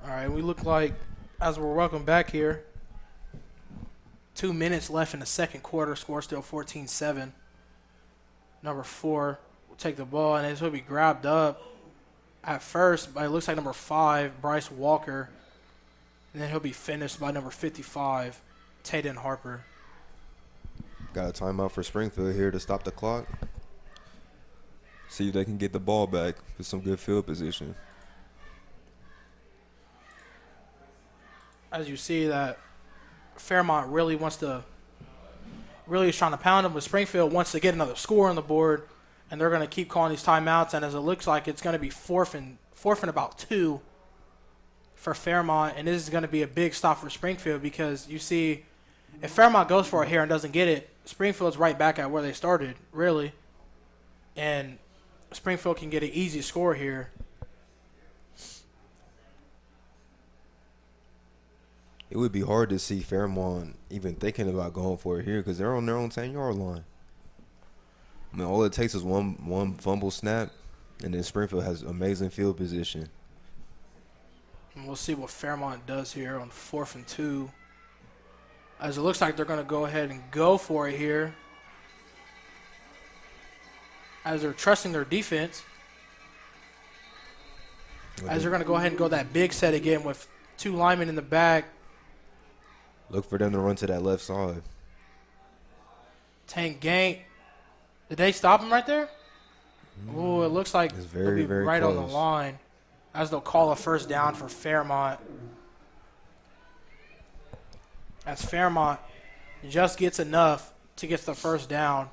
All right, we look like, as we're welcome back here, 2 minutes left in the 2nd quarter, score still 14-7. Number 4 will take the ball, and this will be grabbed up at first by, it looks like, number 5, Bryce Walker. And then he'll be finished by number 55, Tayden Harper. Got a timeout for Springfield here to stop the clock. See if they can get the ball back with some good field position. As you see that Fairmont really wants really is trying to pound them, but Springfield wants to get another score on the board, and they're going to keep calling these timeouts. And as it looks like, it's going to be fourth and about 2 for Fairmont, and this is going to be a big stop for Springfield because you see, if Fairmont goes for it here and doesn't get it, Springfield's right back at where they started, really, and Springfield can get an easy score here. It would be hard to see Fairmont even thinking about going for it here because they're on their own 10-yard line. I mean, all it takes is one fumble snap, and then Springfield has amazing field position. And we'll see what Fairmont does here on 4th and 2. As it looks like they're going to go ahead and go for it here. As they're trusting their defense. As they're going to go ahead and go that big set again with 2 linemen in the back. Look for them to run to that left side. Tank Gank. Did they stop him right there? Oh, it looks like It's they'll very, be very right close. on the line. As they'll call a first down for Fairmont. As Fairmont just gets enough to get the first down.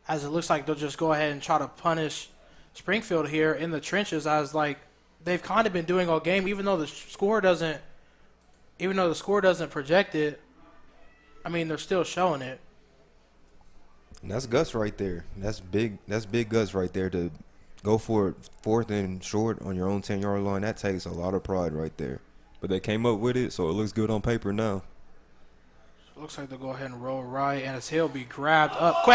As it looks like they'll just go ahead and try to punish Springfield here in the trenches, as like they've kind of been doing all game, even though the score doesn't project it. I mean, they're still showing it. And that's guts right there. That's big guts right there to go for it 4th and short on your own 10-yard line. That takes a lot of pride right there. But they came up with it, so it looks good on paper now. Looks like they'll go ahead and roll right, and he'll be grabbed up.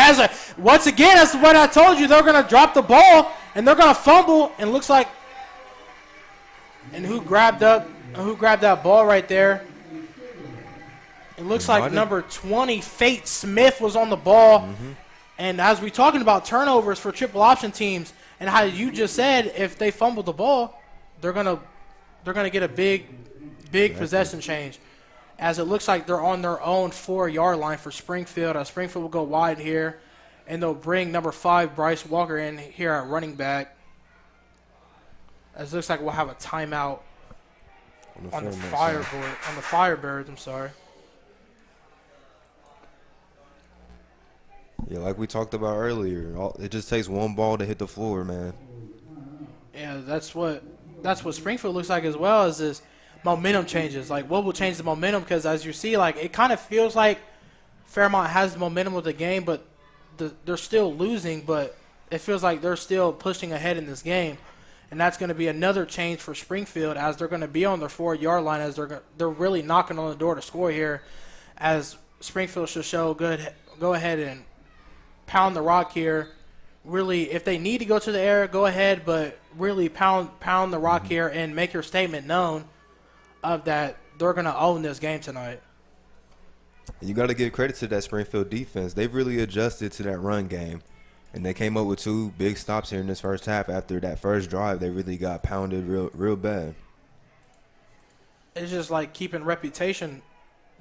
Once again, that's what I told you. They're going to drop the ball, and they're going to fumble, and looks like – and who grabbed that ball right there? It looks like number 20, Fate Smith, was on the ball. Mm-hmm. And as we're talking about turnovers for triple option teams, and how you just said, if they fumble the ball, they're gonna get a big possession change. As it looks like they're on their own 4-yard line for Springfield. Springfield will go wide here, and they'll bring number 5, Bryce Walker, in here at running back. As it looks like we'll have a timeout on the Firebirds. I'm sorry. Yeah, like we talked about earlier, it just takes one ball to hit the floor, man. Yeah, that's what Springfield looks like as well, as this momentum changes. Like, what will change the momentum? Because as you see, like, it kind of feels like Fairmont has the momentum of the game, but they're still losing, but it feels like they're still pushing ahead in this game. And that's going to be another change for Springfield, as they're going to be on their 4-yard line, as they're really knocking on the door to score here, as Springfield should go ahead and pound the rock here. Really, if they need to go to the air, go ahead, but really pound the rock here and make your statement known of that they're going to own this game tonight. You got to give credit to that Springfield defense. They've really adjusted to that run game, and they came up with 2 big stops here in this first half. After that first drive, they really got pounded real bad. It's just like keeping reputation,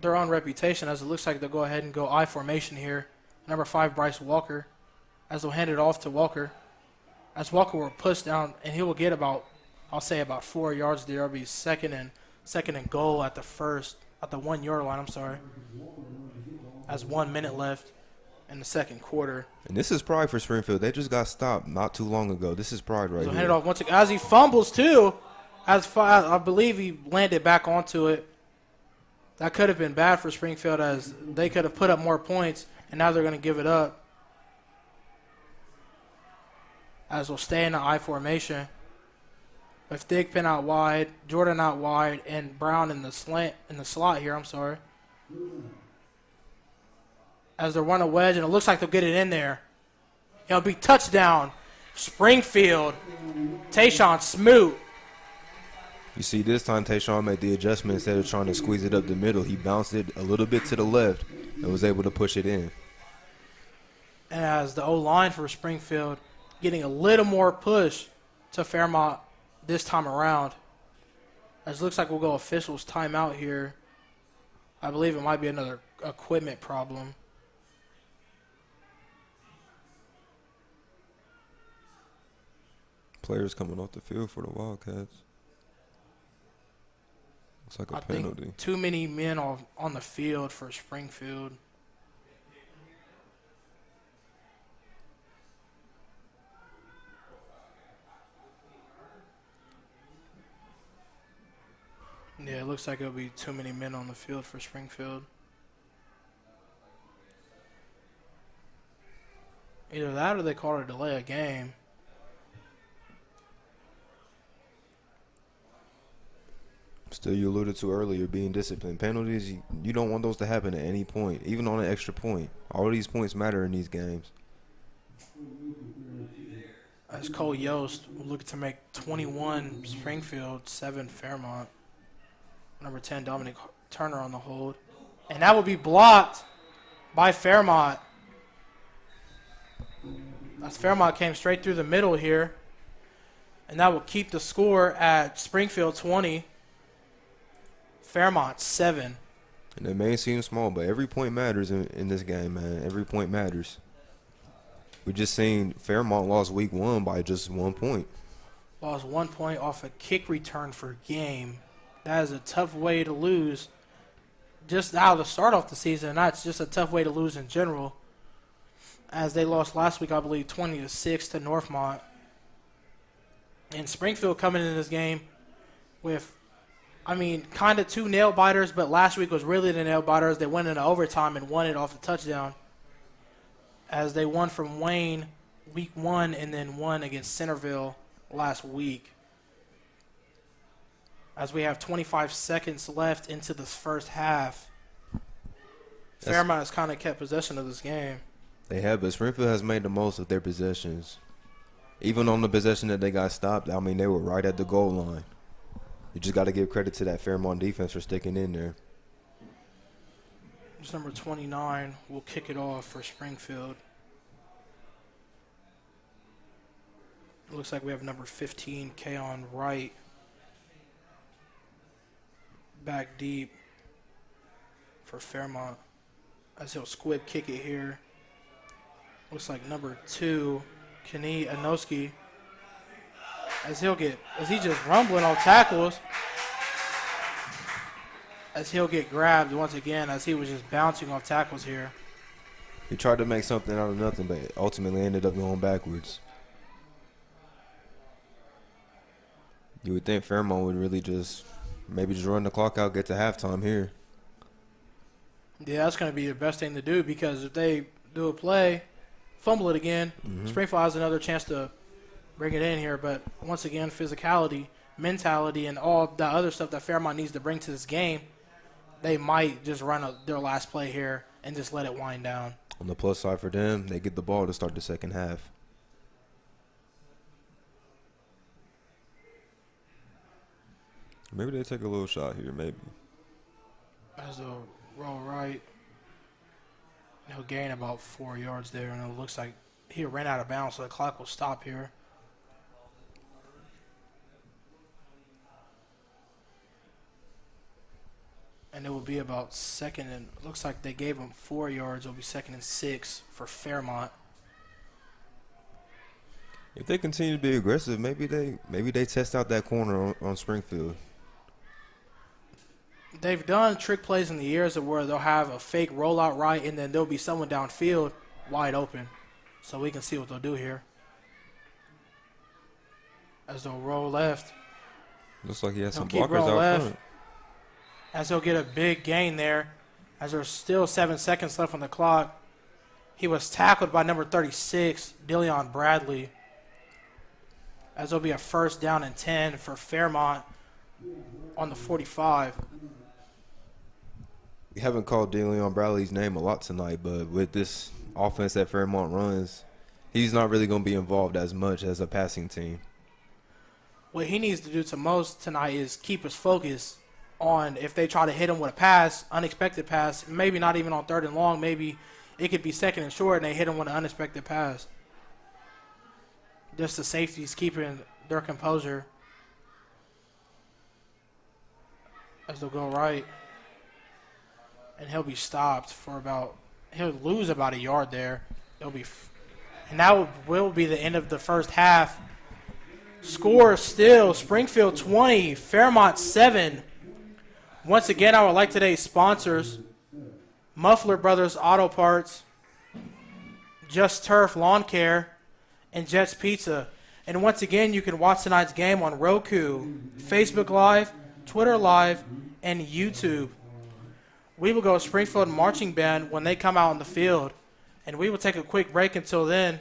their own reputation, as it looks like they'll go ahead and go I formation here. Number 5, Bryce Walker, as they'll hand it off to Walker. As Walker will push down, and he will get about 4 yards there. It'll be second and goal at the 1-yard line. I'm sorry. As 1 minute left in the second quarter. And this is pride for Springfield. They just got stopped not too long ago. This is pride right So here. hand it off once again, as he fumbles too. I believe he landed back onto it. That could have been bad for Springfield, as they could have put up more points, and now they're going to give it up. As we'll stay in the I formation. With Thigpen out wide, Jordan out wide, and Brown in the slot here, I'm sorry. As they run a wedge, and it looks like they'll get it in there. It'll be touchdown. Springfield. Tayshawn Smoot. You see, this time Tayshawn made the adjustment. Instead of trying to squeeze it up the middle, he bounced it a little bit to the left and was able to push it in. And as the O-line for Springfield getting a little more push to Fairmont this time around. As it looks like we'll go officials timeout here. I believe it might be another equipment problem. Players coming off the field for the Wildcats. Looks like a penalty. Think too many men on the field for Springfield. Yeah, it looks like it'll be too many men on the field for Springfield. Either that or they call it a delay of game. Still, you alluded to earlier being disciplined. Penalties, you don't want those to happen at any point, even on an extra point. All of these points matter in these games. As Cole Yost looking to make 21 Springfield, 7 Fairmont. Number 10, Dominic Turner on the hold. And that will be blocked by Fairmont. As Fairmont came straight through the middle here. And that will keep the score at Springfield 20. Fairmont 7. And it may seem small, but every point matters in this game, man. Every point matters. We just seen Fairmont lost week 1 by just 1 point. Lost 1 point off a kick return for game. That is a tough way to lose. Just how to start off the season, that's just a tough way to lose in general. As they lost last week, I believe, 20-6 to Northmont. And Springfield coming in this game with, kind of 2 nail biters, but last week was really the nail biters. They went into overtime and won it off the touchdown. As they won from Wayne week 1 and then won against Centerville last week. As we have 25 seconds left into the first half. Fairmont has kind of kept possession of this game. They have, but Springfield has made the most of their possessions. Even on the possession that they got stopped, they were right at the goal line. You just got to give credit to that Fairmont defense for sticking in there. It's number 29 will kick it off for Springfield. It looks like we have number 15, Kaon Wright, back deep for Fairmont. As he'll squib kick it here. Looks like number 2, Kenny Anoski. As he's just rumbling off tackles. As he'll get grabbed once again as he was just bouncing off tackles here. He tried to make something out of nothing, but ultimately ended up going backwards. You would think Fairmont would really just run the clock out, get to halftime here. Yeah, that's going to be the best thing to do because if they do a play, fumble it again, Springfield has another chance to bring it in here. But once again, physicality, mentality, and all the other stuff that Fairmont needs to bring to this game, they might just run their last play here and just let it wind down. On the plus side for them, they get the ball to start the second half. Maybe they take a little shot here, maybe. As they'll roll right. He'll gain about 4 yards there, and it looks like he ran out of bounds, so the clock will stop here. And it will be about second and – looks like they gave him 4 yards. It will be 2nd and 6 for Fairmont. If they continue to be aggressive, maybe they test out that corner on Springfield. They've done trick plays in the years where they'll have a fake rollout right, and then there'll be someone downfield wide open. So we can see what they'll do here. As they'll roll left. Looks like he has some keep blockers rolling out left. front. As he'll get a big gain there. As there's still 7 seconds left on the clock. He was tackled by number 36, Dillion Bradley. As there'll be a first down and 10 for Fairmont on the 45. We haven't called Dillion Bradley's name a lot tonight, but with this offense that Fairmont runs, he's not really going to be involved as much as a passing team. What he needs to do to most tonight is keep his focus on if they try to hit him with a pass, unexpected pass, maybe not even on 3rd and long, maybe it could be 2nd and short and they hit him with an unexpected pass. Just the safeties keeping their composure. As they'll go right. And he'll be stopped for he'll lose about a yard there. And that will be the end of the first half. Score still, Springfield 20, Fairmont 7. Once again, I would like today's sponsors, Muffler Brothers Auto Parts, Just Turf Lawn Care, and Jets Pizza. And once again, you can watch tonight's game on Roku, Facebook Live, Twitter Live, and YouTube. We will go Springfield Marching Band when they come out on the field. And we will take a quick break until then.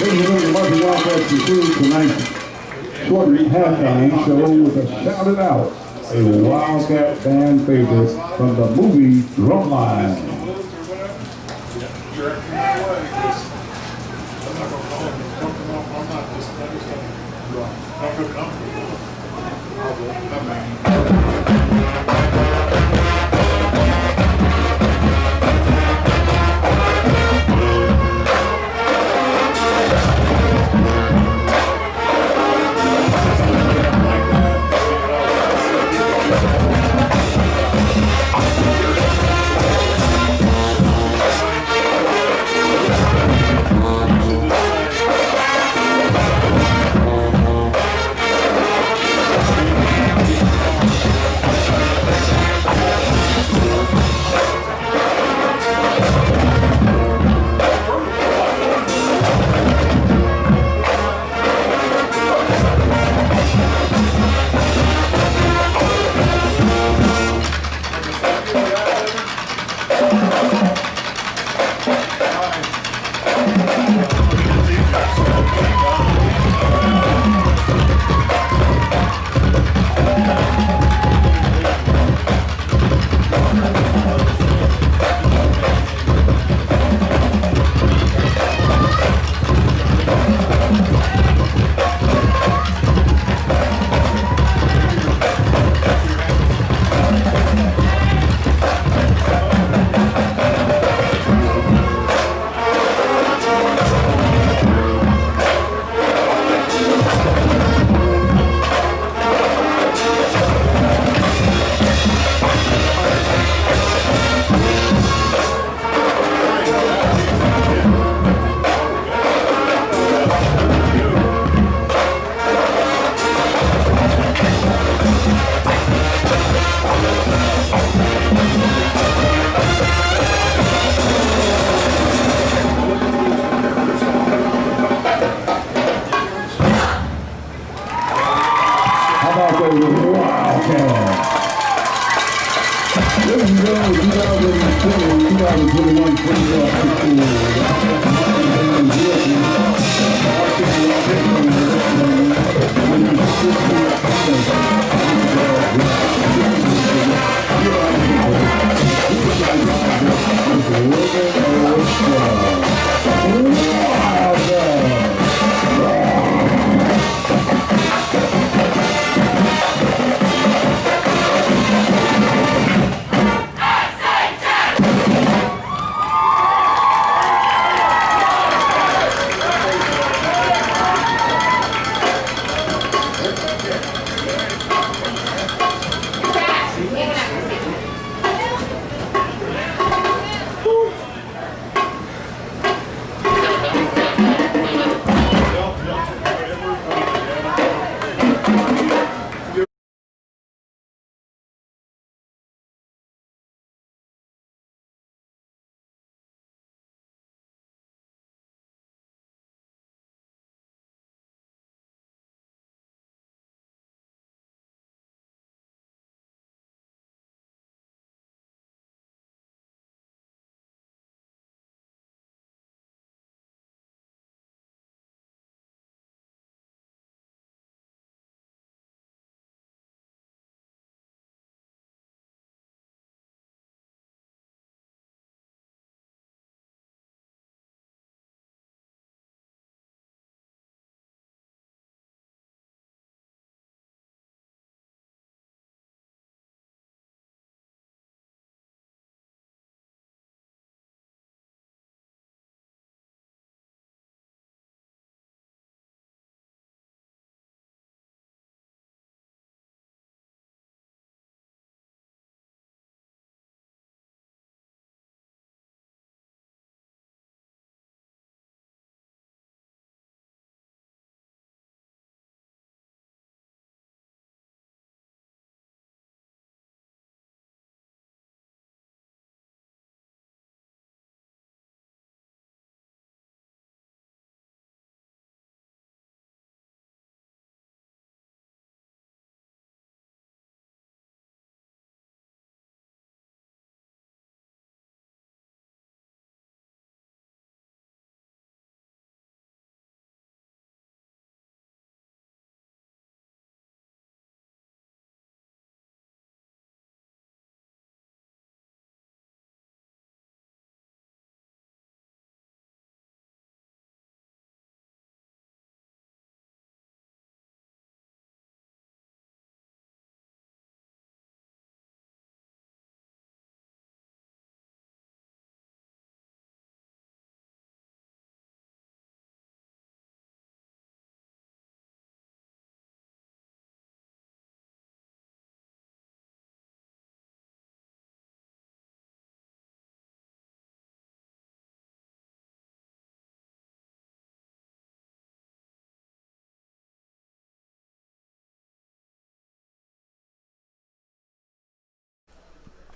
Ladies and gentlemen, Martin Wildcats conclude tonight's short halftime show with a Shout It Out, a Wildcat fan favorite from the movie Drumline.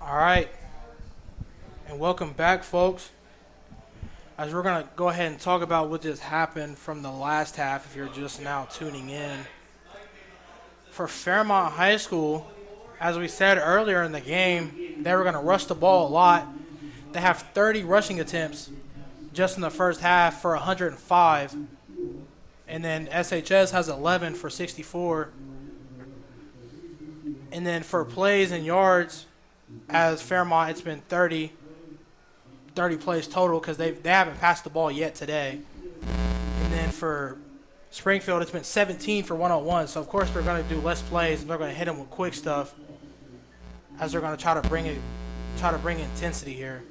All right, and welcome back, folks. As we're going to go ahead and talk about what just happened from the last half, if you're just now tuning in. For Fairmont High School, as we said earlier in the game, they were going to rush the ball a lot. They have 30 rushing attempts just in the first half for 105. And then SHS has 11 for 64. And then for plays and yards, as Fairmont, it's been 30 plays total because they haven't passed the ball yet today. And then for Springfield, it's been 17 for 101. So, of course, they're going to do less plays, and they're going to hit them with quick stuff as they're going to try to bring intensity here.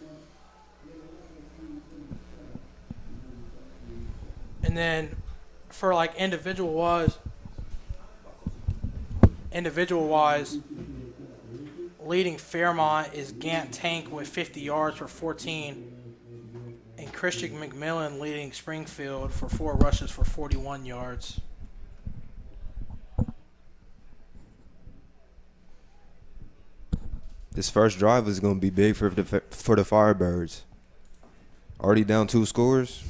And then for, like, individual-wise, leading Fairmont is Gant Tank with 50 yards for 14. And Christian McMillan leading Springfield for 4 rushes for 41 yards. This first drive is going to be big for the Firebirds. Already down 2 scores.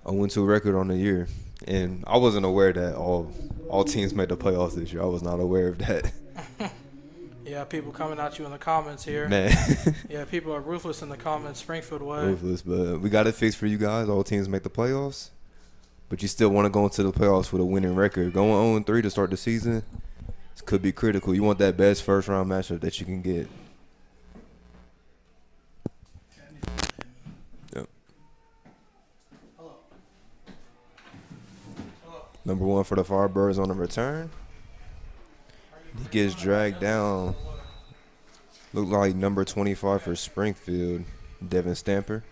0-2 record on the year. And I wasn't aware that all teams made the playoffs this year. I was not aware of that. Yeah, people coming at you in the comments here. Man. Yeah, people are ruthless in the comments. Springfield way. Ruthless, but we got it fixed for you guys. All teams make the playoffs. But you still want to go into the playoffs with a winning record. Going 0-3 to start the season could be critical. You want that best first-round matchup that you can get. Yep. Number 1 for the Firebirds on the return. He gets dragged down. Looked like number 25 for Springfield, Devin Stamper.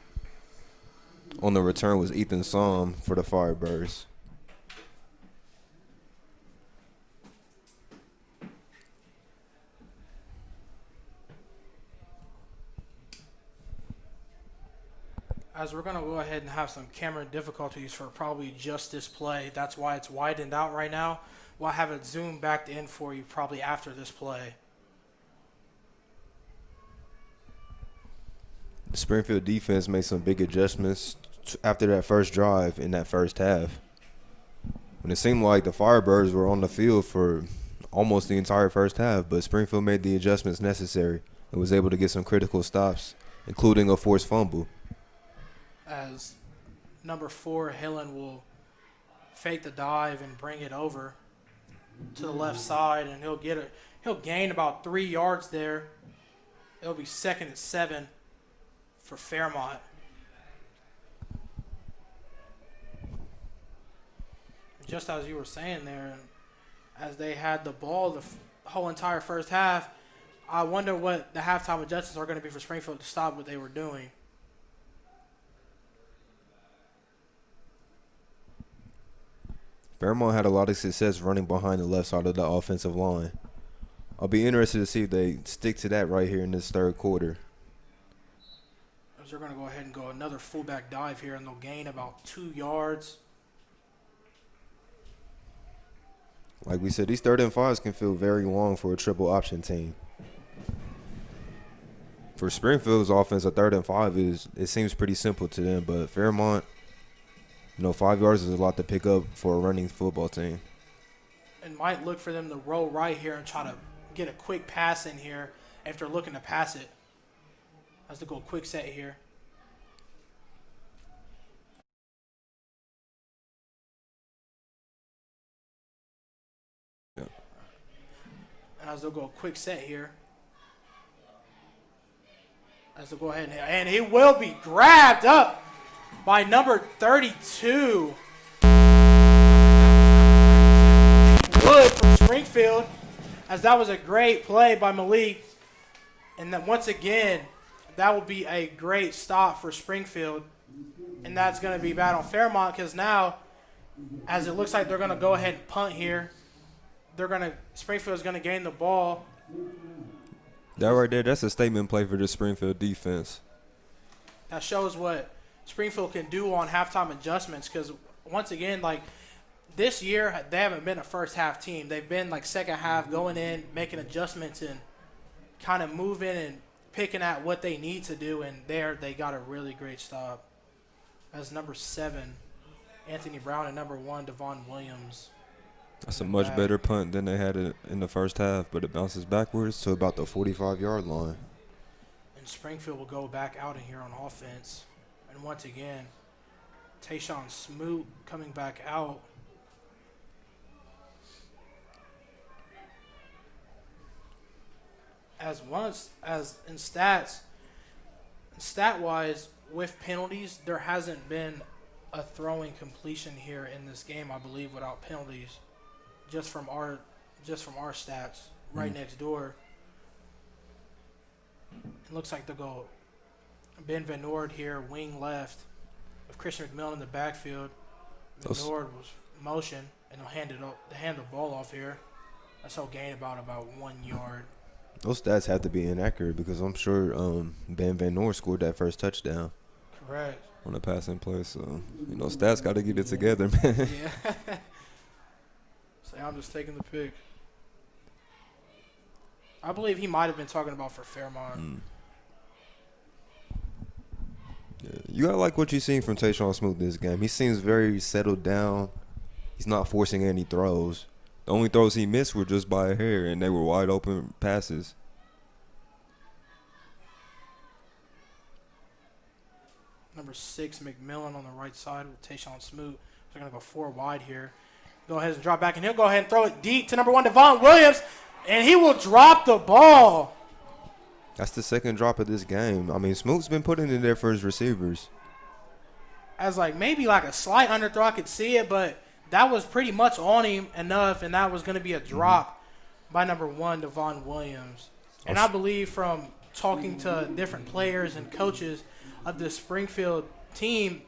On the return was Ethan Somm for the Firebirds. As we're going to go ahead and have some camera difficulties for probably just this play. That's why it's widened out right now. We'll have it zoomed back in for you probably after this play. The Springfield defense made some big adjustments after that first drive in that first half. When it seemed like the Firebirds were on the field for almost the entire first half, but Springfield made the adjustments necessary and was able to get some critical stops, including a forced fumble. As number 4, Hillen will fake the dive and bring it over to the left side, and he'll gain about 3 yards there. It'll be 2nd and 7 for Fairmont. Just as you were saying there, as they had the ball the whole entire first half, I wonder what the halftime adjustments are going to be for Springfield to stop what they were doing. Fairmont had a lot of success running behind the left side of the offensive line. I'll be interested to see if they stick to that right here in this third quarter. As they're going to go ahead and go another fullback dive here, and they'll gain about 2 yards. Like we said, these 3rd and 5s can feel very long for a triple option team. For Springfield's offense, a 3rd and 5 it seems pretty simple to them, but Fairmont, 5 yards is a lot to pick up for a running football team. And might look for them to roll right here and try to get a quick pass in here if they're looking to pass it. As they go quick set here. Yep. And as they'll go quick set here. As they'll go ahead and he will be grabbed up by number 32. Wood from Springfield, as that was a great play by Malik. And then once again, that will be a great stop for Springfield. And that's going to be bad on Fairmont because now, as it looks like they're going to go ahead and punt here, Springfield's going to gain the ball. That right there, that's a statement play for the Springfield defense. That shows what Springfield can do on halftime adjustments because, once again, like this year, they haven't been a first half team. They've been like second half going in, making adjustments, and kind of moving and picking at what they need to do, and there they got a really great stop. As number 7, Anthony Brown, and number 1, Devon Williams. That's a much better punt than they had it in the first half, but it bounces backwards to about the 45-yard line. And Springfield will go back out in here on offense. And once again, Tayshawn Smoot coming back out. As in stat-wise, with penalties, there hasn't been a throwing completion here in this game, I believe, without penalties. Just from our stats right next door. It looks like they'll go Ben Van Noord here, wing left, with Christian McMillan in the backfield. Van Noord was motion, and they'll hand the ball off here. That's how gain about 1 yard. Those stats have to be inaccurate because I'm sure Ben Van Noord scored that first touchdown. Correct. On the passing play, so stats got to get it together, man. Yeah. So I'm just taking the pick. I believe he might have been talking about for Fairmont. Yeah, you gotta like what you've seen from Tayshawn Smoot this game. He seems very settled down. He's not forcing any throws. The only throws he missed were just by a hair, and they were wide open passes. Number 6, McMillan on the right side with Tayshawn Smoot. They're going to go 4 wide here. Go ahead and drop back, and he'll go ahead and throw it deep to number 1, Devon Williams, and he will drop the ball. That's the second drop of this game. I mean, Smoot's been putting it in there for his receivers. As maybe a slight underthrow, I could see it, but that was pretty much on him enough, and that was going to be a drop by number 1, Devon Williams. And I believe from talking to different players and coaches of the Springfield team,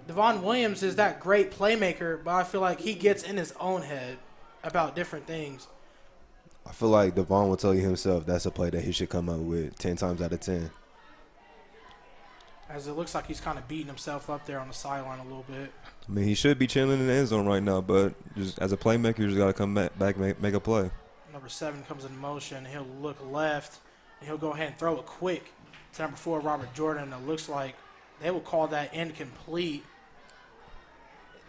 Devon Williams is that great playmaker, but I feel like he gets in his own head about different things. I feel like Devon will tell you himself that's a play that he should come up with 10 times out of 10. As it looks like he's kind of beating himself up there on the sideline a little bit. I mean, he should be chilling in the end zone right now, but just as a playmaker, you just got to come back make a play. Number 7 comes in motion. He'll look left, and he'll go ahead and throw it quick to number 4, Robert Jordan. It looks like they will call that incomplete.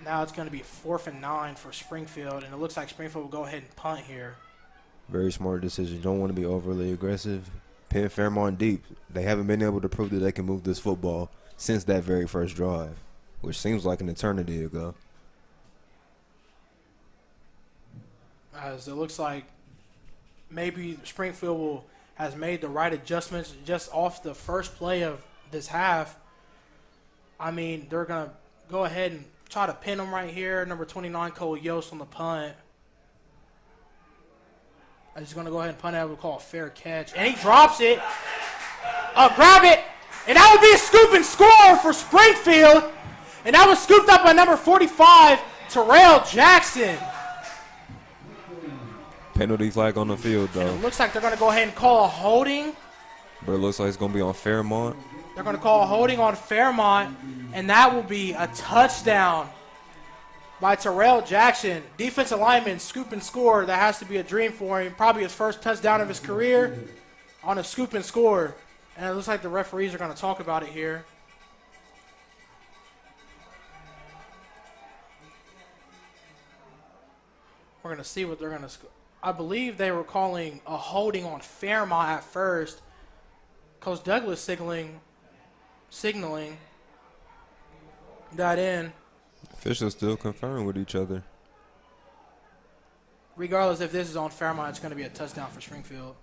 Now it's going to be 4th and 9 for Springfield, and it looks like Springfield will go ahead and punt here. Very smart decision. You don't want to be overly aggressive. Pin Fairmont deep. They haven't been able to prove that they can move this football since that very first drive, which seems like an eternity ago. As it looks like maybe Springfield has made the right adjustments just off the first play of this half. I mean, they're going to go ahead and try to pin him right here. Number 29, Cole Yost on the punt. He's going to go ahead and punt it. We'll call a fair catch. And he drops it. Grab it. And that would be a scoop and score for Springfield. And that was scooped up by number 45, Terrell Jackson. Penalty flag on the field, though. It looks like they're going to go ahead and call a holding. But it looks like it's going to be on Fairmont. They're going to call a holding on Fairmont, and that will be a touchdown by Terrell Jackson. Defensive lineman, scoop and score. That has to be a dream for him. Probably his first touchdown of his career on a scoop and score. And it looks like the referees are going to talk about it here. We're going to see what they're going to score. I believe they were calling a holding on Fairmont at first. Coach Douglas signaling that in. Officials still conferring with each other. Regardless if this is on Fairmont, it's going to be a touchdown for Springfield.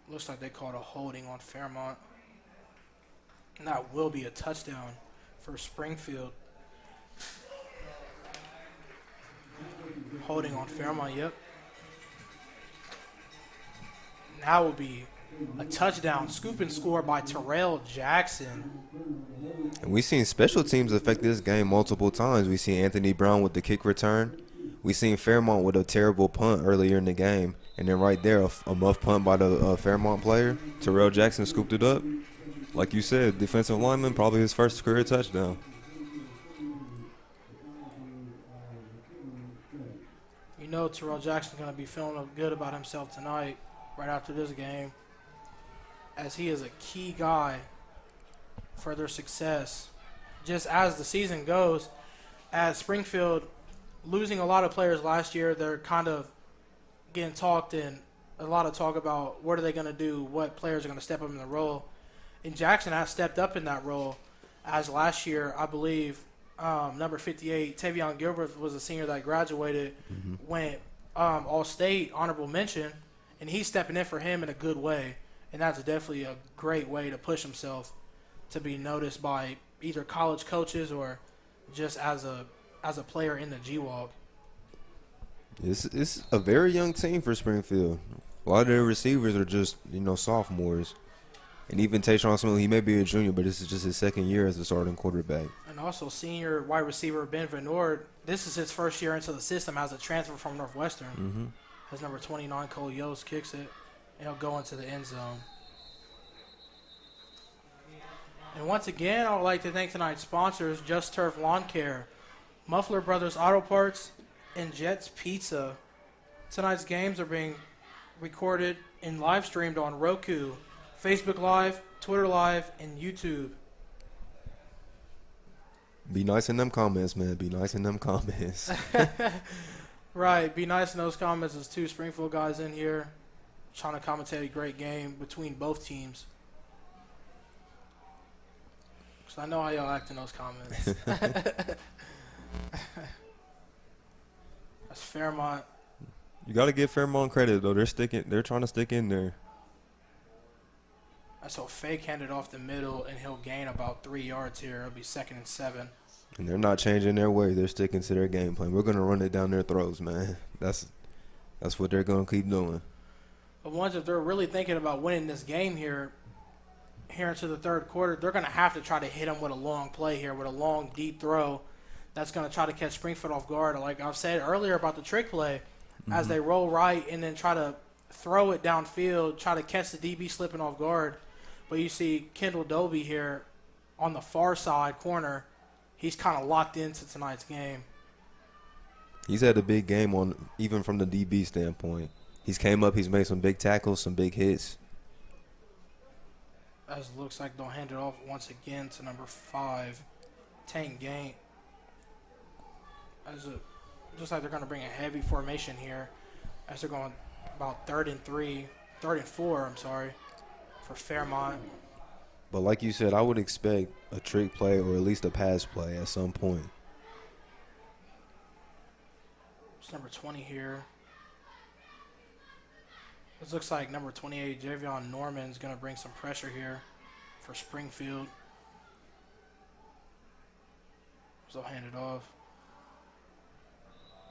Looks like they called a holding on Fairmont. And that will be a touchdown for Springfield. Holding on Fairmont, yep. Now will be a touchdown, scoop and score by Terrell Jackson. And we've seen special teams affect this game multiple times. We've seen Anthony Brown with the kick return. We've seen Fairmont with a terrible punt earlier in the game. And then right there, a muff punt by the Fairmont player. Terrell Jackson scooped it up. Like you said, defensive lineman, probably his first career touchdown. You know Terrell Jackson's going to be feeling good about himself tonight, right after this game, as he is a key guy for their success. Just as the season goes, as Springfield losing a lot of players last year, they're kind of getting talked and a lot of talk about what are they going to do, what players are going to step up in the role. And Jackson has stepped up in that role, as last year, I believe, number 58, Tavion Gilbert was a senior that graduated, went All-State, honorable mention, and he's stepping in for him in a good way. And that's definitely a great way to push himself to be noticed by either college coaches or just as a player in the G-Walk. It's a very young team for Springfield. A lot of their receivers are just, sophomores. And even Tayshawn Smith, he may be a junior, but this is just his second year as a starting quarterback. And also senior wide receiver Ben Venord, this is his first year into the system as a transfer from Northwestern. As number 29, Cole Yost, kicks it, and he'll go into the end zone. And once again, I would like to thank tonight's sponsors, Just Turf Lawn Care, Muffler Brothers Auto Parts, and Jets Pizza. Tonight's games are being recorded and live streamed on Roku, Facebook Live, Twitter Live, and YouTube. Be nice in them comments, man. Be nice in them comments. Right. Be nice in those comments. There's two Springfield guys in here trying to commentate a great game between both teams. Because I know how y'all act in those comments. That's Fairmont. You got to give Fairmont credit, though. They're trying to stick in there. So fake handed off the middle, and he'll gain about 3 yards here. It'll be 2nd and 7. And they're not changing their way. They're sticking to their game plan. We're going to run it down their throats, man. That's what they're going to keep doing. But once if they're really thinking about winning this game here into the third quarter, they're going to have to try to hit them with a long play here, with a long, deep throw that's going to try to catch Springfield off guard. Like I've said earlier about the trick play, as they roll right and then try to throw it downfield, try to catch the DB slipping off guard. But you see Kendall Dobie here on the far side corner. He's kind of locked into tonight's game. He's had a big game even from the DB standpoint. He's came up, he's made some big tackles, some big hits. As it looks like they'll hand it off once again to number 5, Tank Gaint. Looks like they're going to bring a heavy formation here as they're going about 3rd and 4, for Fairmont. But like you said, I would expect a trick play or at least a pass play at some point. It's number 20 here. This looks like number 28, Javion Norman, is going to bring some pressure here for Springfield. So he'll hand it off.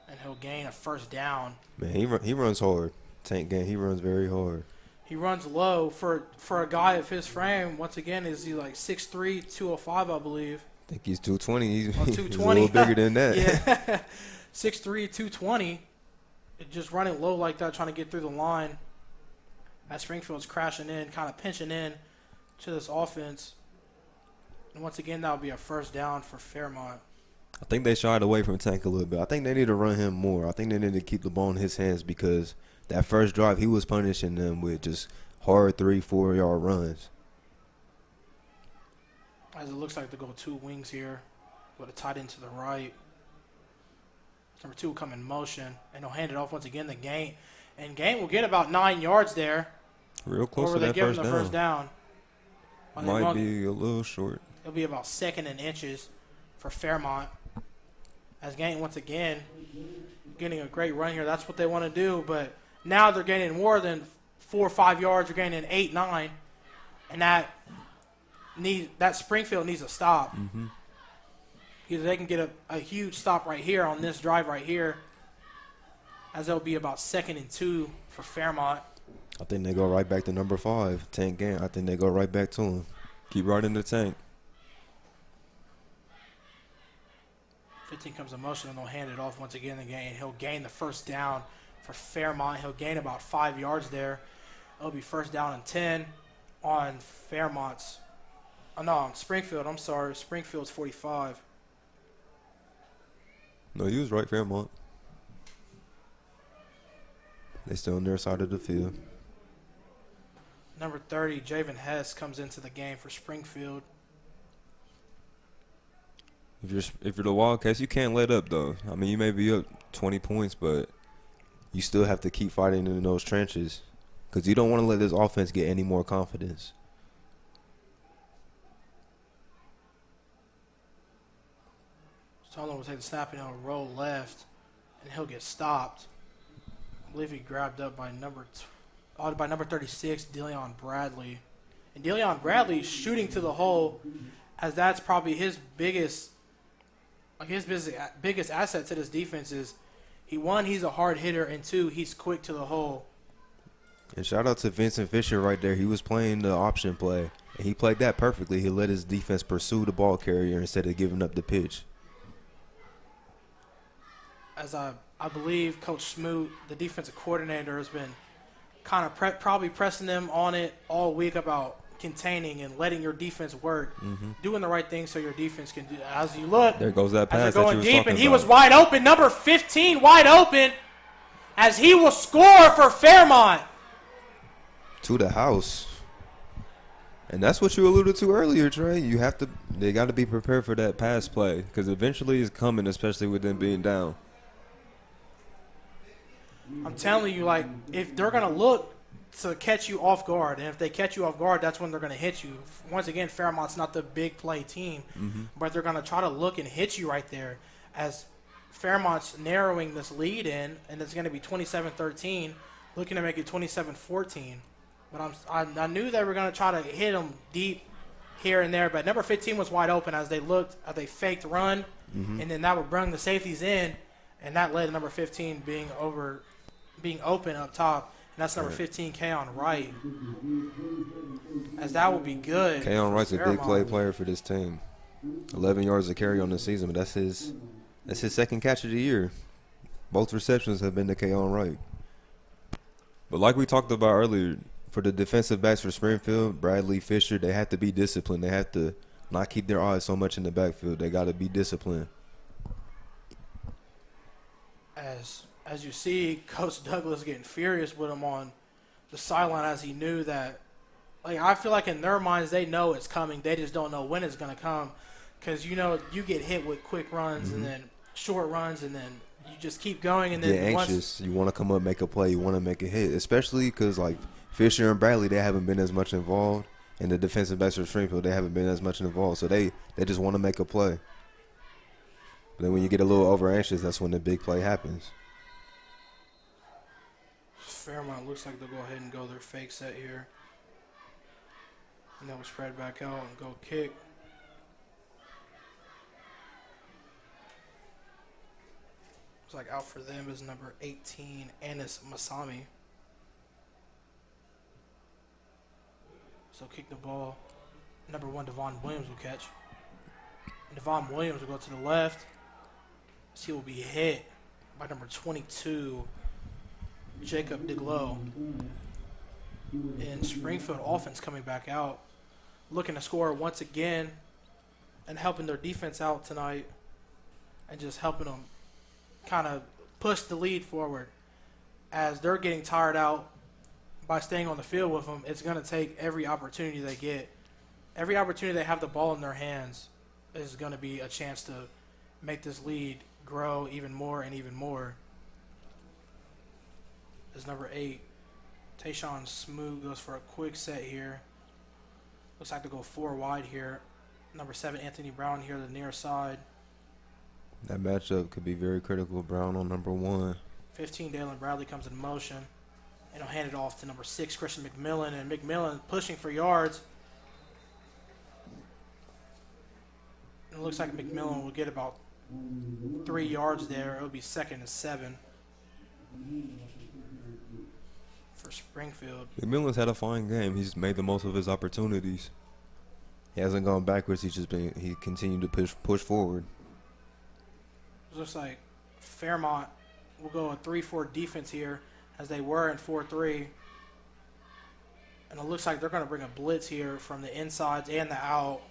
And he'll gain a first down. Man, he runs hard. Tank Gaint, he runs very hard. He runs low for a guy of his frame. Once again, is he like 6'3", 205, I believe. I think he's 220. He's 220. He's a little bigger than that. Yeah, 6'3", 220. Just running low like that, trying to get through the line. As Springfield's crashing in, kind of pinching in to this offense. And once again, that'll be a first down for Fairmont. I think they shied away from Tank a little bit. I think they need to run him more. I think they need to keep the ball in his hands because that first drive, he was punishing them with just hard 3-4 yard runs. As it looks like they go 2 wings here with a tight end to the right. Number 2 will come in motion, and he'll hand it off once again to Gaint. And Gaint will get about 9 yards there. Real close to that first down. Might be a little short. It'll be about 2nd and inches for Fairmont. As Gaint once again getting a great run here. That's what they want to do, but now they're gaining more than 4 or 5 yards. They're gaining 8, 9, and that Springfield needs a stop. Either they can get a huge stop right here on this drive right here, as it'll be about 2nd and 2 for Fairmont. I think they go right back to number 5, Tank Gaint. I think they go right back to him. Keep riding the Tank. 15 comes in motion, and they'll hand it off once again. He'll gain the first down for Fairmont. He'll gain about 5 yards there. It'll be first down and 10 on on Springfield. I'm sorry, Springfield's 45. No, he was right, Fairmont. They still on their side of the field. Number 30, Javen Hess comes into the game for Springfield. If you're the Wildcats, you can't let up though. I mean, you may be up 20 points, but you still have to keep fighting in those trenches because you don't want to let this offense get any more confidence. Stolen will take the snap and he'll roll left, and he'll get stopped. I believe he grabbed up by number 36, Deleon Bradley. And Deleon Bradley shooting to the hole, as that's probably his biggest asset to this defense is he's a hard hitter, and 2, he's quick to the hole. And shout out to Vincent Fisher right there. He was playing the option play, and he played that perfectly. He let his defense pursue the ball carrier instead of giving up the pitch. As I believe Coach Smoot, the defensive coordinator, has been kind of probably pressing them on it all week about containing and letting your defense work, doing the right thing so your defense can do. As you look, there goes that pass as they're going that you was deep, and he talking was about. wide open. Number 15 wide open, as he will score for Fairmont. To the house. And that's what you alluded to earlier, Trey. They got to be prepared for that pass play because eventually it's coming, especially with them being down. I'm telling you, like, if they're going to look to catch you off guard, and if they catch you off guard, that's when they're going to hit you. Once again, Fairmont's not the big play team, but they're going to try to look and hit you right there as Fairmont's narrowing this lead in, and it's going to be 27-13, looking to make it 27-14. But I knew they were going to try to hit them deep here and there, but number 15 was wide open as they faked run, and then that would bring the safeties in, and that led to number 15 being open up top, and that's number 15, Keon Wright. As that would be good. Keon Wright's a big player for this team. 11 yards of carry on the season, but that's his second catch of the year. Both receptions have been to Keon Wright. But like we talked about earlier, for the defensive backs for Springfield, Bradley, Fisher, they have to be disciplined. They have to not keep their eyes so much in the backfield. They got to be disciplined. As you see, Coach Douglas getting furious with him on the sideline, as he knew that. Like, I feel like in their minds they know it's coming. They just don't know when it's going to come, because you get hit with quick runs and then short runs, and then you just keep going. And then get anxious. You want to come up, make a play. You want to make a hit, especially because like Fisher and Bradley, they haven't been as much involved, and the defensive backs for Springfield, they haven't been as much involved. So they just want to make a play. But then when you get a little over anxious, that's when the big play happens. Fairmont looks like they'll go ahead and go their fake set here. And they'll spread back out and go kick. Looks like out for them is number 18, Anis Masami. So kick the ball. Number 1, Devon Williams will catch. And Devon Williams will go to the left. He will be hit by number 22, Jacob DeGlow. And Springfield offense coming back out, looking to score once again and helping their defense out tonight and just helping them kind of push the lead forward. As they're getting tired out by staying on the field with them, it's going to take every opportunity they get. Every opportunity they have the ball in their hands is going to be a chance to make this lead grow even more and even more. As number 8, Tayshawn Smoot goes for a quick set here. Looks like to go 4 wide here. Number 7, Anthony Brown here, the near side. That matchup could be very critical. Brown on number 1. 15, Dalen Bradley comes in motion. And he'll hand it off to number 6, Christian McMillan. And McMillan pushing for yards. And it looks like McMillan will get about 3 yards there. It'll be 2nd and 7 for Springfield. McMillan's had a fine game. He's made the most of his opportunities. He hasn't gone backwards. He continued to push forward. It looks like Fairmont will go a 3-4 defense here, as they were in 4-3. And it looks like they're going to bring a blitz here from the insides and the out.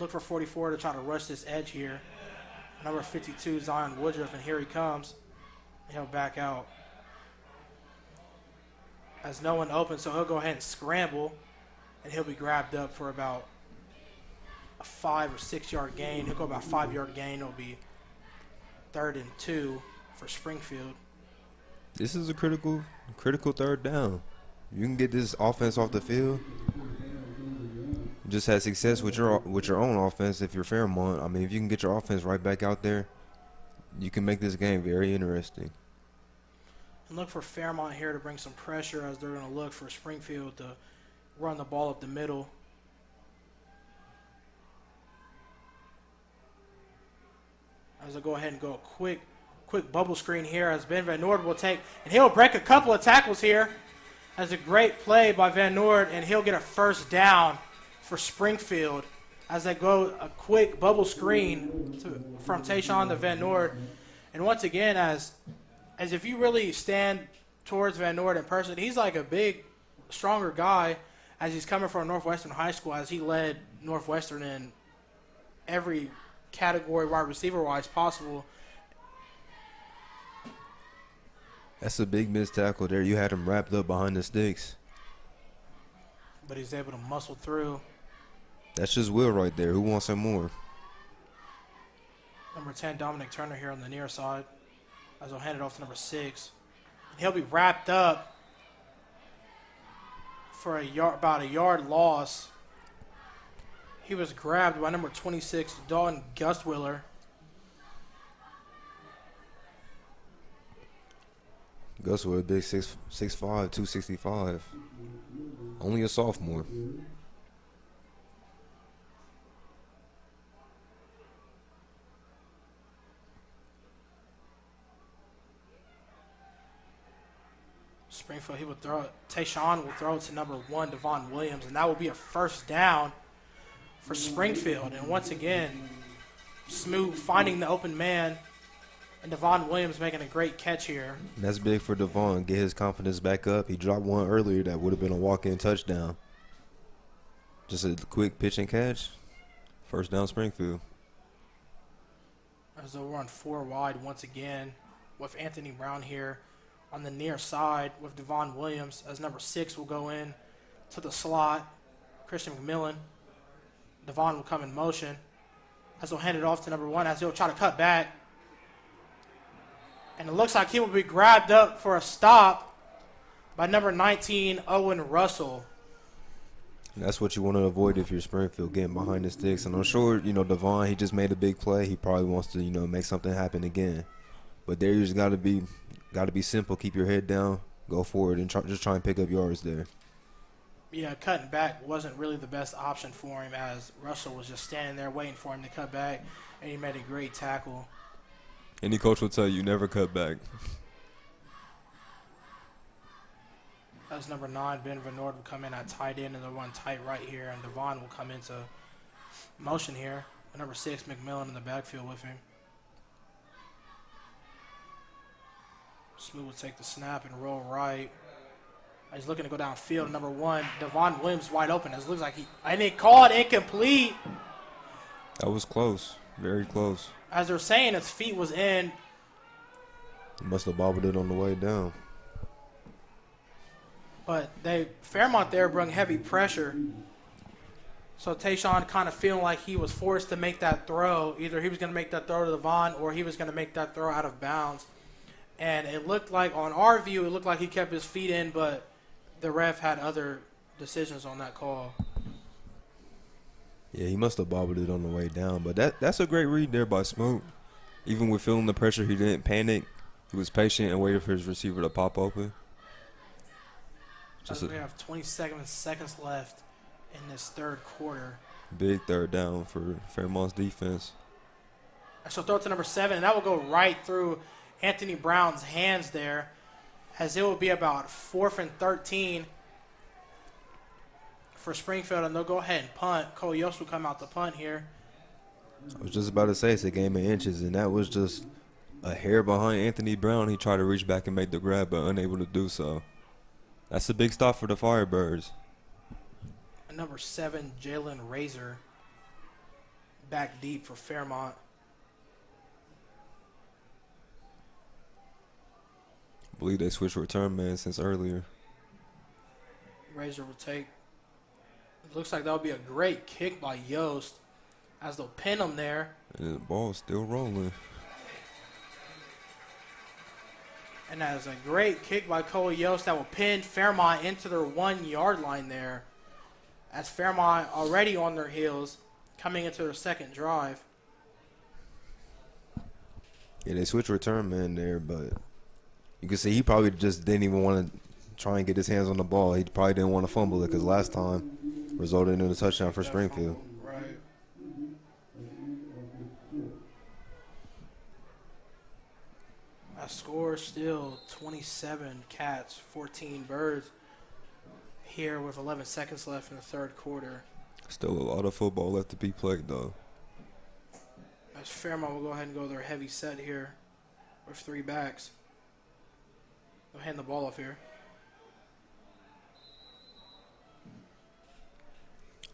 Look for 44 to try to rush this edge here. Number 52, Zion Woodruff, and here he comes. He'll back out. has no one open, so he'll go ahead and scramble, and he'll be grabbed up for about a 5 or 6 yard gain. He'll go about 5 yard gain. It'll be 3rd and 2 for Springfield. This is a critical third down. You can get this offense off the field. Just had success with your own offense if you're Fairmont. I mean, if you can get your offense right back out there, you can make this game very interesting. And look for Fairmont here to bring some pressure as they're going to look for Springfield to run the ball up the middle. As they go ahead and go a quick bubble screen here as Ben Van Noord will take, and he'll break a couple of tackles here. That's a great play by Van Noord, and he'll get a first down for Springfield as they go a quick bubble screen from Tayshawn to Van Noord. And once again, as if you really stand towards Van Noord in person, he's like a big, stronger guy as he's coming from Northwestern High School, as he led Northwestern in every category wide receiver-wise possible. That's a big missed tackle there. You had him wrapped up behind the sticks. But he's able to muscle through. That's just Will right there. Who wants him more? Number 10, Dominic Turner here on the near side. As he'll hand it off to number 6. And he'll be wrapped up for about a yard loss. He was grabbed by number 26, Dalton Gustwiller. Gustwiller, big 6'5", 265. Only a sophomore. Springfield, he will throw it. Tayshawn will throw it to number 1, Devon Williams, and that will be a first down for Springfield. And once again, Smoot finding the open man, and Devon Williams making a great catch here. And that's big for Devon. Get his confidence back up. He dropped one earlier that would have been a walk-in touchdown. Just a quick pitch and catch. First down, Springfield. As they'll run 4 wide once again with Anthony Brown here on the near side with Devon Williams, as number 6 will go in to the slot. Christian McMillan. Devon will come in motion as he'll hand it off to number 1 as he'll try to cut back. And it looks like he will be grabbed up for a stop by number 19, Owen Russell. And that's what you want to avoid if you're Springfield, getting behind the sticks. And I'm sure, Devon, he just made a big play. He probably wants to, make something happen again. But there you just got to be simple. Keep your head down, go forward, and just try and pick up yards there. Yeah, cutting back wasn't really the best option for him as Russell was just standing there waiting for him to cut back, and he made a great tackle. Any coach will tell you never cut back. As number 9, Ben Van Noord will come in at tight end, and they'll run tight right here, and Devon will come into motion here. And number 6, McMillan in the backfield with him. Smooth will take the snap and roll right. He's looking to go downfield. Number 1, Devon Williams wide open. It looks like he called incomplete. That was close, very close. As they're saying, his feet was in. He must have bobbled it on the way down. But Fairmont there brought heavy pressure. So Tayshawn kind of feeling like he was forced to make that throw. Either he was going to make that throw to Devon or he was going to make that throw out of bounds. And it looked like, on our view, it looked like he kept his feet in, but the ref had other decisions on that call. Yeah, he must have bobbled it on the way down. But that's a great read there by Smoot. Even with feeling the pressure, he didn't panic. He was patient and waited for his receiver to pop open. We have 27 seconds left in this third quarter. Big third down for Fairmont's defense. So throw it to number 7, and that will go right through Anthony Brown's hands there, as it will be about 4th and 13 for Springfield, and they'll go ahead and punt. Cole Yost will come out to punt here. I was just about to say it's a game of inches, and that was just a hair behind Anthony Brown. He tried to reach back and make the grab, but unable to do so. That's a big stop for the Firebirds. And number 7, Jalen Razor, back deep for Fairmont. I believe they switched return man since earlier. Razor will take. It looks like that would be a great kick by Yost as they'll pin him there. And the ball's still rolling. And that is a great kick by Cole Yost that will pin Fairmont into their 1 yard line there. As Fairmont already on their heels, coming into their second drive. Yeah, they switched return man there, but you can see he probably just didn't even want to try and get his hands on the ball. He probably didn't want to fumble it because last time resulted in a touchdown for Springfield. Right. That score still 27 Cats, 14 Birds here with 11 seconds left in the third quarter. Still a lot of football left to be played, though. As Fairmont will go ahead and go their heavy set here with 3 backs. They'll hand the ball off here.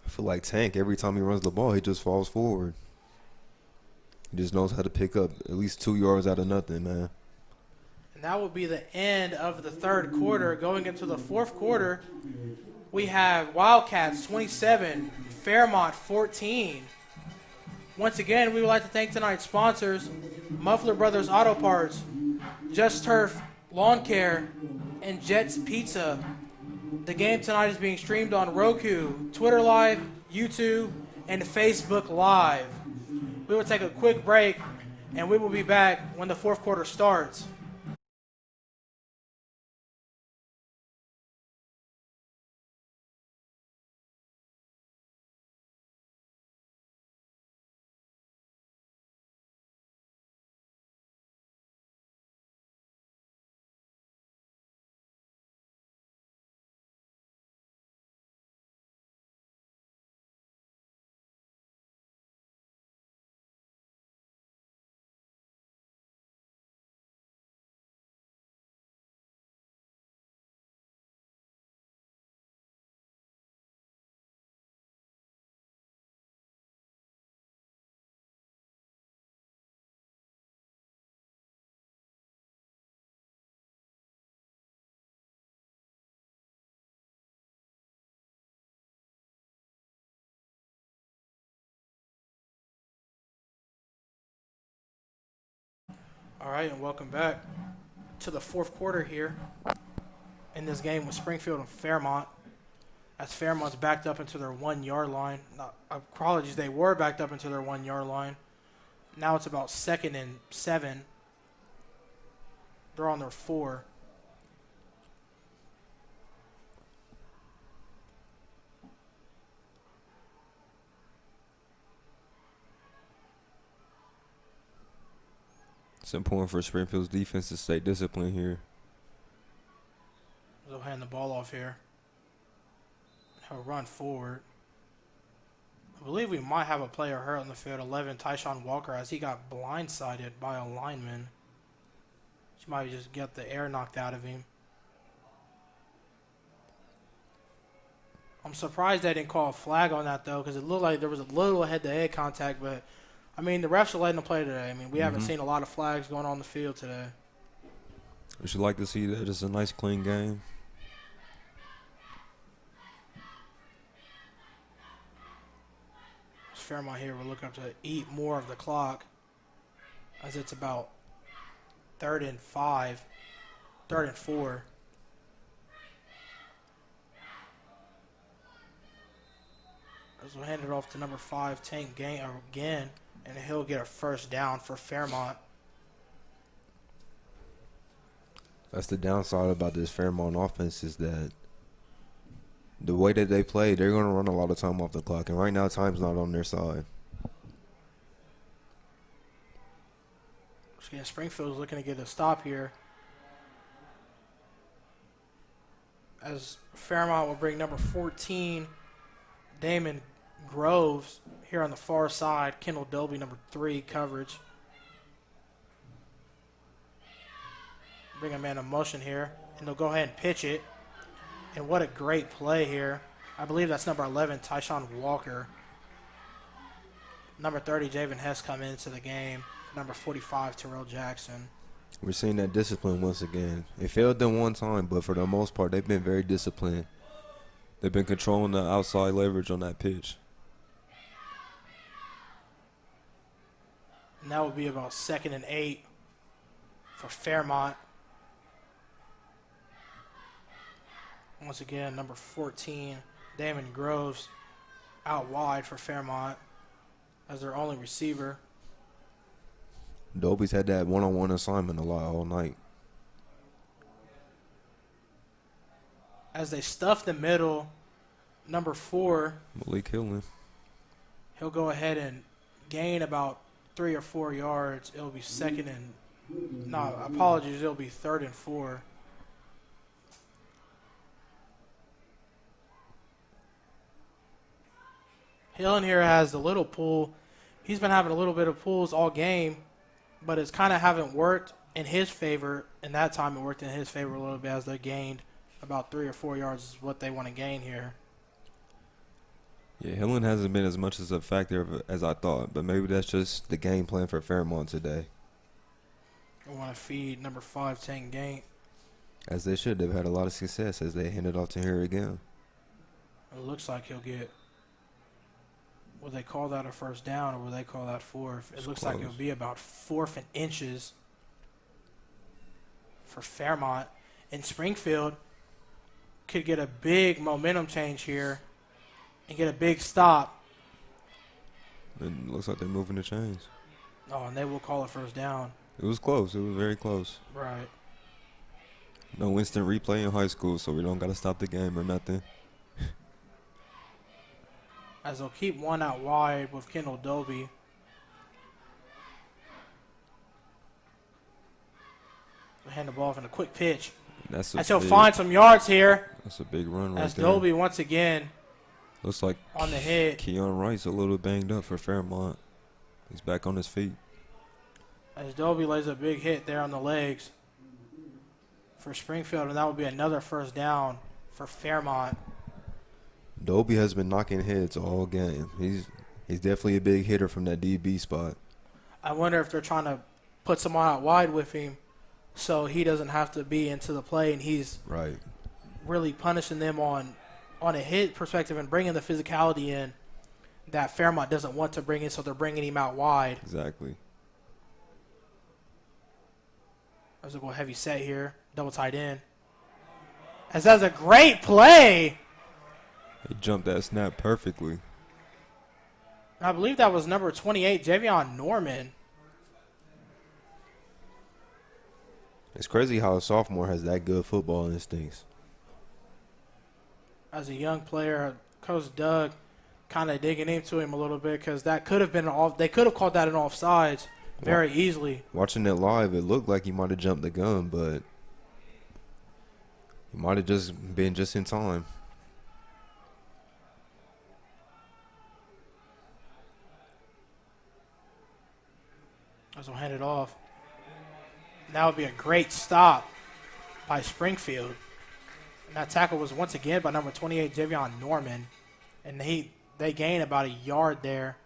I feel like Tank, every time he runs the ball, he just falls forward. He just knows how to pick up at least 2 yards out of nothing, man. And that will be the end of the third quarter. Going into the fourth quarter, we have Wildcats 27, Fairmont 14. Once again, we would like to thank tonight's sponsors, Muffler Brothers Auto Parts, Just Turf Lawn Care, and Jets Pizza. The game tonight is being streamed on Roku, Twitter Live, YouTube, and Facebook Live. We will take a quick break, and we will be back when the fourth quarter starts. All right, and welcome back to the fourth quarter here in this game with Springfield and Fairmont. As Fairmont's backed up into their 1 yard line. Apologies, they were backed up into their 1 yard line. Now it's about 2nd and 7. They're on their 4. It's important for Springfield's defense to stay disciplined here. They'll hand the ball off here. He'll run forward. I believe we might have a player hurt on the field, 11, Tyshawn Walker, as he got blindsided by a lineman. He might just get the air knocked out of him. I'm surprised they didn't call a flag on that, though, because it looked like there was a little head-to-head contact, but I mean, the refs are letting them play today. I mean, we haven't seen a lot of flags going on the field today. We should like to see that. It's a nice, clean game. Fairmont here will look up to eat more of the clock as it's about 3rd and 5, 3rd and 4. As we'll hand it off to number 5, Tank again, and he'll get a first down for Fairmont. That's the downside about this Fairmont offense is that the way that they play, they're going to run a lot of time off the clock. And right now, time's not on their side. Yeah, Springfield's looking to get a stop here. As Fairmont will bring number 14, Damon Groves, here on the far side. Kendall Dolby, number 3, coverage. Bring a man in motion here, and they'll go ahead and pitch it. And what a great play here. I believe that's number 11, Tyshawn Walker. Number 30, Javen Hess come into the game. Number 45, Terrell Jackson. We're seeing that discipline once again. It failed them one time, but for the most part, they've been very disciplined. They've been controlling the outside leverage on that pitch. And that would be about 2nd and 8 for Fairmont. Once again, number 14, Damon Groves, out wide for Fairmont as their only receiver. Dolby's had that one-on-one assignment a lot all night. As they stuff the middle, number 4, Malik Hillen. he'll go ahead and gain about 3 or 4 yards. It'll be 2nd and, no, apologies, it'll be 3rd and 4. Hillen here has the little pull. He's been having a little bit of pulls all game, but it's kind of haven't worked in his favor. And that time it worked in his favor a little bit as they gained about 3 or 4 yards is what they want to gain here. Yeah, Hillen hasn't been as much as a factor as I thought, but maybe that's just the game plan for Fairmont today. I want to feed number 5, Tang Gain. As they should. They've had a lot of success as they hand it off to here again. It looks like he'll get, will they call that a first down or will they call that 4th? It looks like it'll be about 4th and inches for Fairmont. And Springfield could get a big momentum change here and get a big stop. It looks like they're moving the chains. Oh, and they will call a first down. It was close. It was very close. Right. No instant replay in high school, so we don't got to stop the game or nothing. As they'll keep one out wide with Kendall Dobie. They'll hand the ball off in a quick pitch. As he'll find some yards here. That's a big run right as there. Dobie once again Looks like on the hit. Keon Wright's a little banged up for Fairmont. He's back on his feet. As Dobie lays a big hit there on the legs for Springfield, and that would be another first down for Fairmont. Dobie has been knocking heads all game. He's definitely a big hitter from that DB spot. I wonder if they're trying to put someone out wide with him so he doesn't have to be into the play, and he's right really punishing them on a hit perspective and bringing the physicality in that Fairmont doesn't want to bring in, so they're bringing him out wide. Exactly. There's a go heavy set here, double tight end. As that's a great play. He jumped that snap perfectly. I believe that was number 28, Javion Norman. It's crazy how a sophomore has that good football instincts. As a young player, Coach Doug kind of digging into him a little bit because that could have been off. They could have called that an offsides very easily. Watching it live, it looked like he might have jumped the gun, but he might have just been just in time. As we'll hand it off. That would be a great stop by Springfield. And that tackle was once again by number 28, Javion Norman. And they gain about a yard there.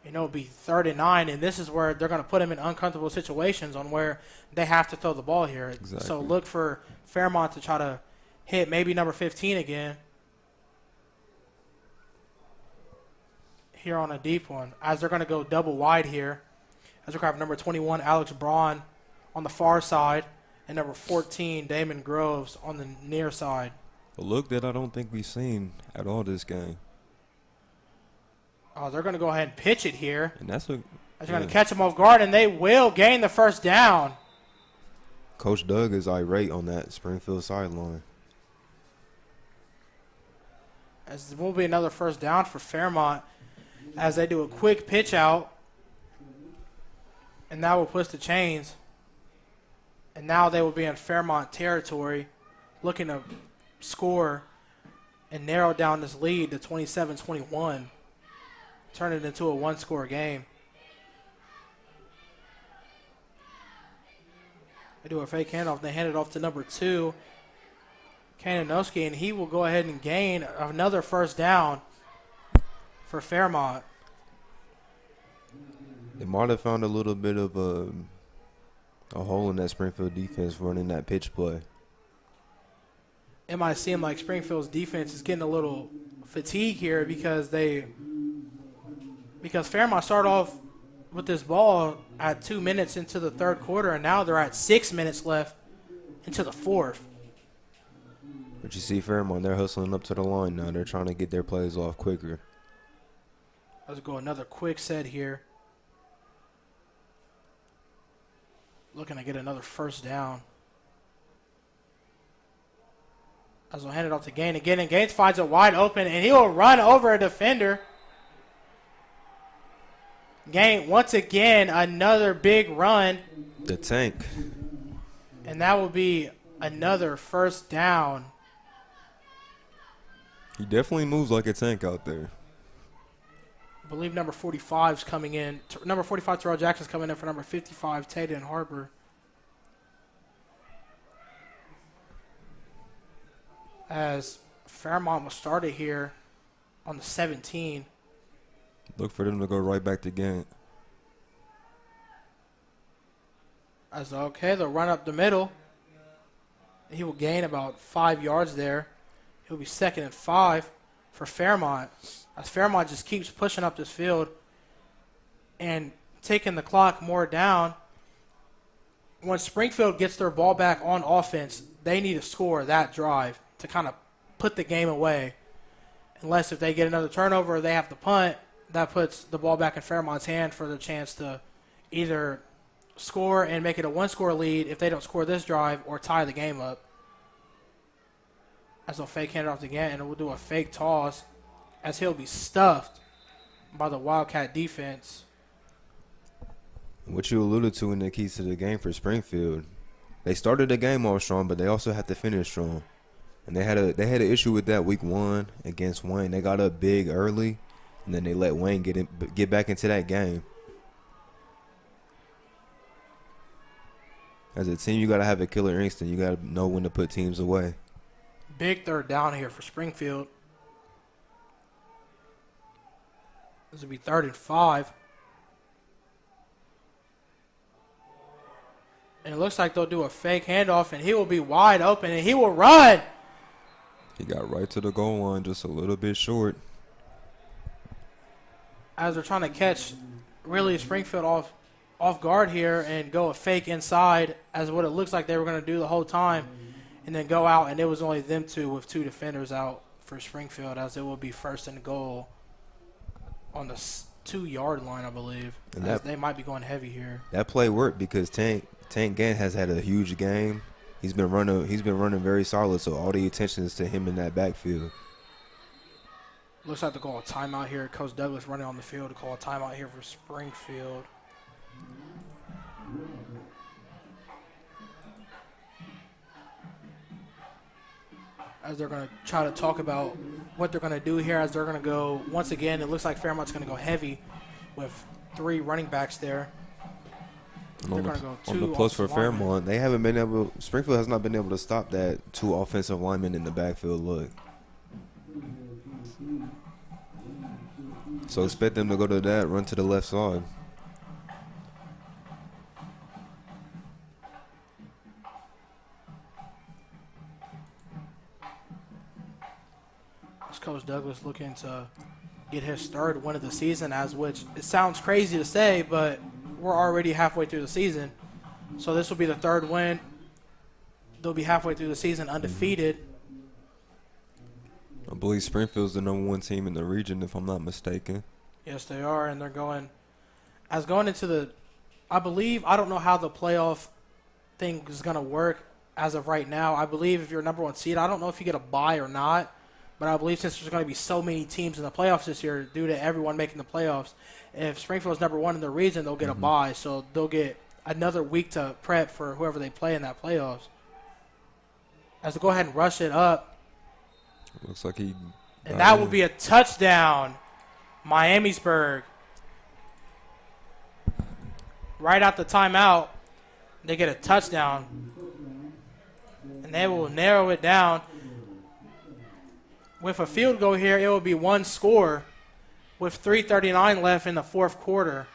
And it'll be 3rd and 9. And this is where they're going to put him in uncomfortable situations on where they have to throw the ball here. Exactly. So look for Fairmont to try to hit maybe number 15 again. Here on a deep one. As they're going to go double wide here. As we have number 21, Alex Braun on the far side, and number 14, Damon Groves on the near side. A look that I don't think we've seen at all this game. Oh, they're going to go ahead and pitch it here. And that's They're going to catch them off guard, and they will gain the first down. Coach Doug is irate on that Springfield sideline. As there will be another first down for Fairmont as they do a quick pitch out. And that will push the chains. And now they will be in Fairmont territory looking to score and narrow down this lead to 27-21. Turn it into a one-score game. They do a fake handoff. They hand it off to number 2, Kananowski, and he will go ahead and gain another first down for Fairmont. They might have found a little bit of a hole in that Springfield defense running that pitch play. it might seem like Springfield's defense is getting a little fatigued here because Fairmont started off with this ball at 2 minutes into the third quarter, and now they're at 6 minutes left into the fourth. But you see Fairmont, they're hustling up to the line now. They're trying to get their plays off quicker. Let's go another quick set here. Looking to get another first down. As we'll hand it off to Gaines again, and Gaines finds it wide open, and he will run over a defender. Gaines, once again, another big run. The tank. And that will be another first down. He definitely moves like a tank out there. I believe number 45 is coming in. Number 45, Terrell Jackson's coming in for number 55, Taden Harper. As Fairmont was started here on the 17. Look for them to go right back to Gant. As okay, they'll run up the middle. He will gain about 5 yards there. He'll be 2nd and 5 for Fairmont. As Fairmont just keeps pushing up this field and taking the clock more down. When Springfield gets their ball back on offense, they need to score that drive to kind of put the game away. Unless if they get another turnover or they have to punt, that puts the ball back in Fairmont's hand for the chance to either score and make it a one-score lead if they don't score this drive or tie the game up. As they'll fake hand it off again, and we'll do a fake toss as he'll be stuffed by the Wildcat defense. What you alluded to in the keys to the game for Springfield, they started the game off strong, but they also had to finish strong. And they had an issue with that week 1 against Wayne. They got up big early, and then they let Wayne get back into that game. As a team, you got to have a killer instinct. You got to know when to put teams away. Big third down here for Springfield. This will be 3rd and 5. And it looks like they'll do a fake handoff, and he will be wide open, and he will run. He got right to the goal line, just a little bit short. As they're trying to catch really Springfield off guard here and go a fake inside as what it looks like they were going to do the whole time, and then go out, and it was only them two with 2 defenders out for Springfield, as it will be 1st and goal on the 2-yard line, I believe. And they might be going heavy here. That play worked because Tank Gant has had a huge game. He's been running very solid, so all the attention is to him in that backfield. Looks like to call a timeout here. Coach Douglas running on the field to call a timeout here for Springfield. As they're going to try to talk about what they're going to do here, as they're going to go, once again, it looks like Fairmont's going to go heavy with 3 running backs there. On the plus for Fairmont, they haven't been able. Springfield has not been able to stop that 2 offensive linemen in the backfield look. So expect them to go to that, run to the left side. Coach Douglas looking to get his 3rd win of the season, which it sounds crazy to say, but we're already halfway through the season. So this will be the 3rd win. They'll be halfway through the season undefeated. I believe Springfield's the #1 team in the region, if I'm not mistaken. Yes, they are, and they're going into the, I don't know how the playoff thing is going to work as of right now. I believe if you're #1 seed, I don't know if you get a bye or not. But I believe since there's going to be so many teams in the playoffs this year due to everyone making the playoffs, if Springfield's #1 in the region, they'll get a bye. So they'll get another week to prep for whoever they play in that playoffs. As they go ahead and rush it up. Looks like he. And that will be a touchdown, Miamisburg. Right out the timeout, they get a touchdown. And they will narrow it down. With a field goal here, it will be 1 score with 3:39 left in the 4th quarter.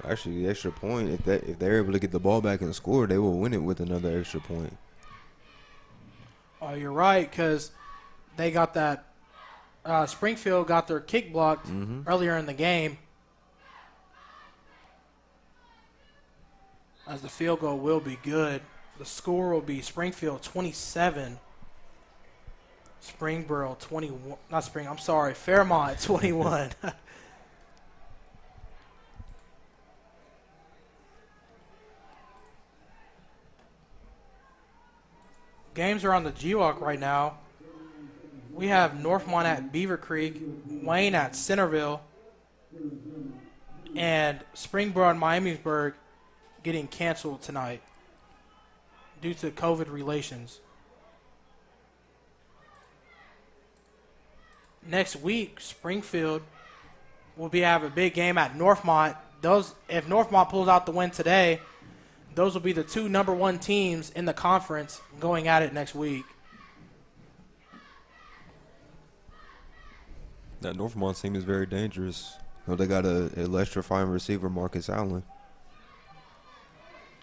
Actually, the extra point, if they're able to get the ball back and score, they will win it with another extra point. Oh, you're right, because they got that. Springfield got their kick blocked earlier in the game. As the field goal will be good. The score will be Springfield 27. Springboro 21. Not Spring. I'm sorry. Fairmont 21. Games are on the G-Walk right now. We have Northmont at Beaver Creek, Wayne at Centerville, and Springboro and Miamisburg getting canceled tonight due to COVID relations. Next week, Springfield will have a big game at Northmont. If Northmont pulls out the win today, those will be the two number 1 teams in the conference going at it next week. That Northmont team is very dangerous. Well, they got a electrifying receiver, Marcus Allen.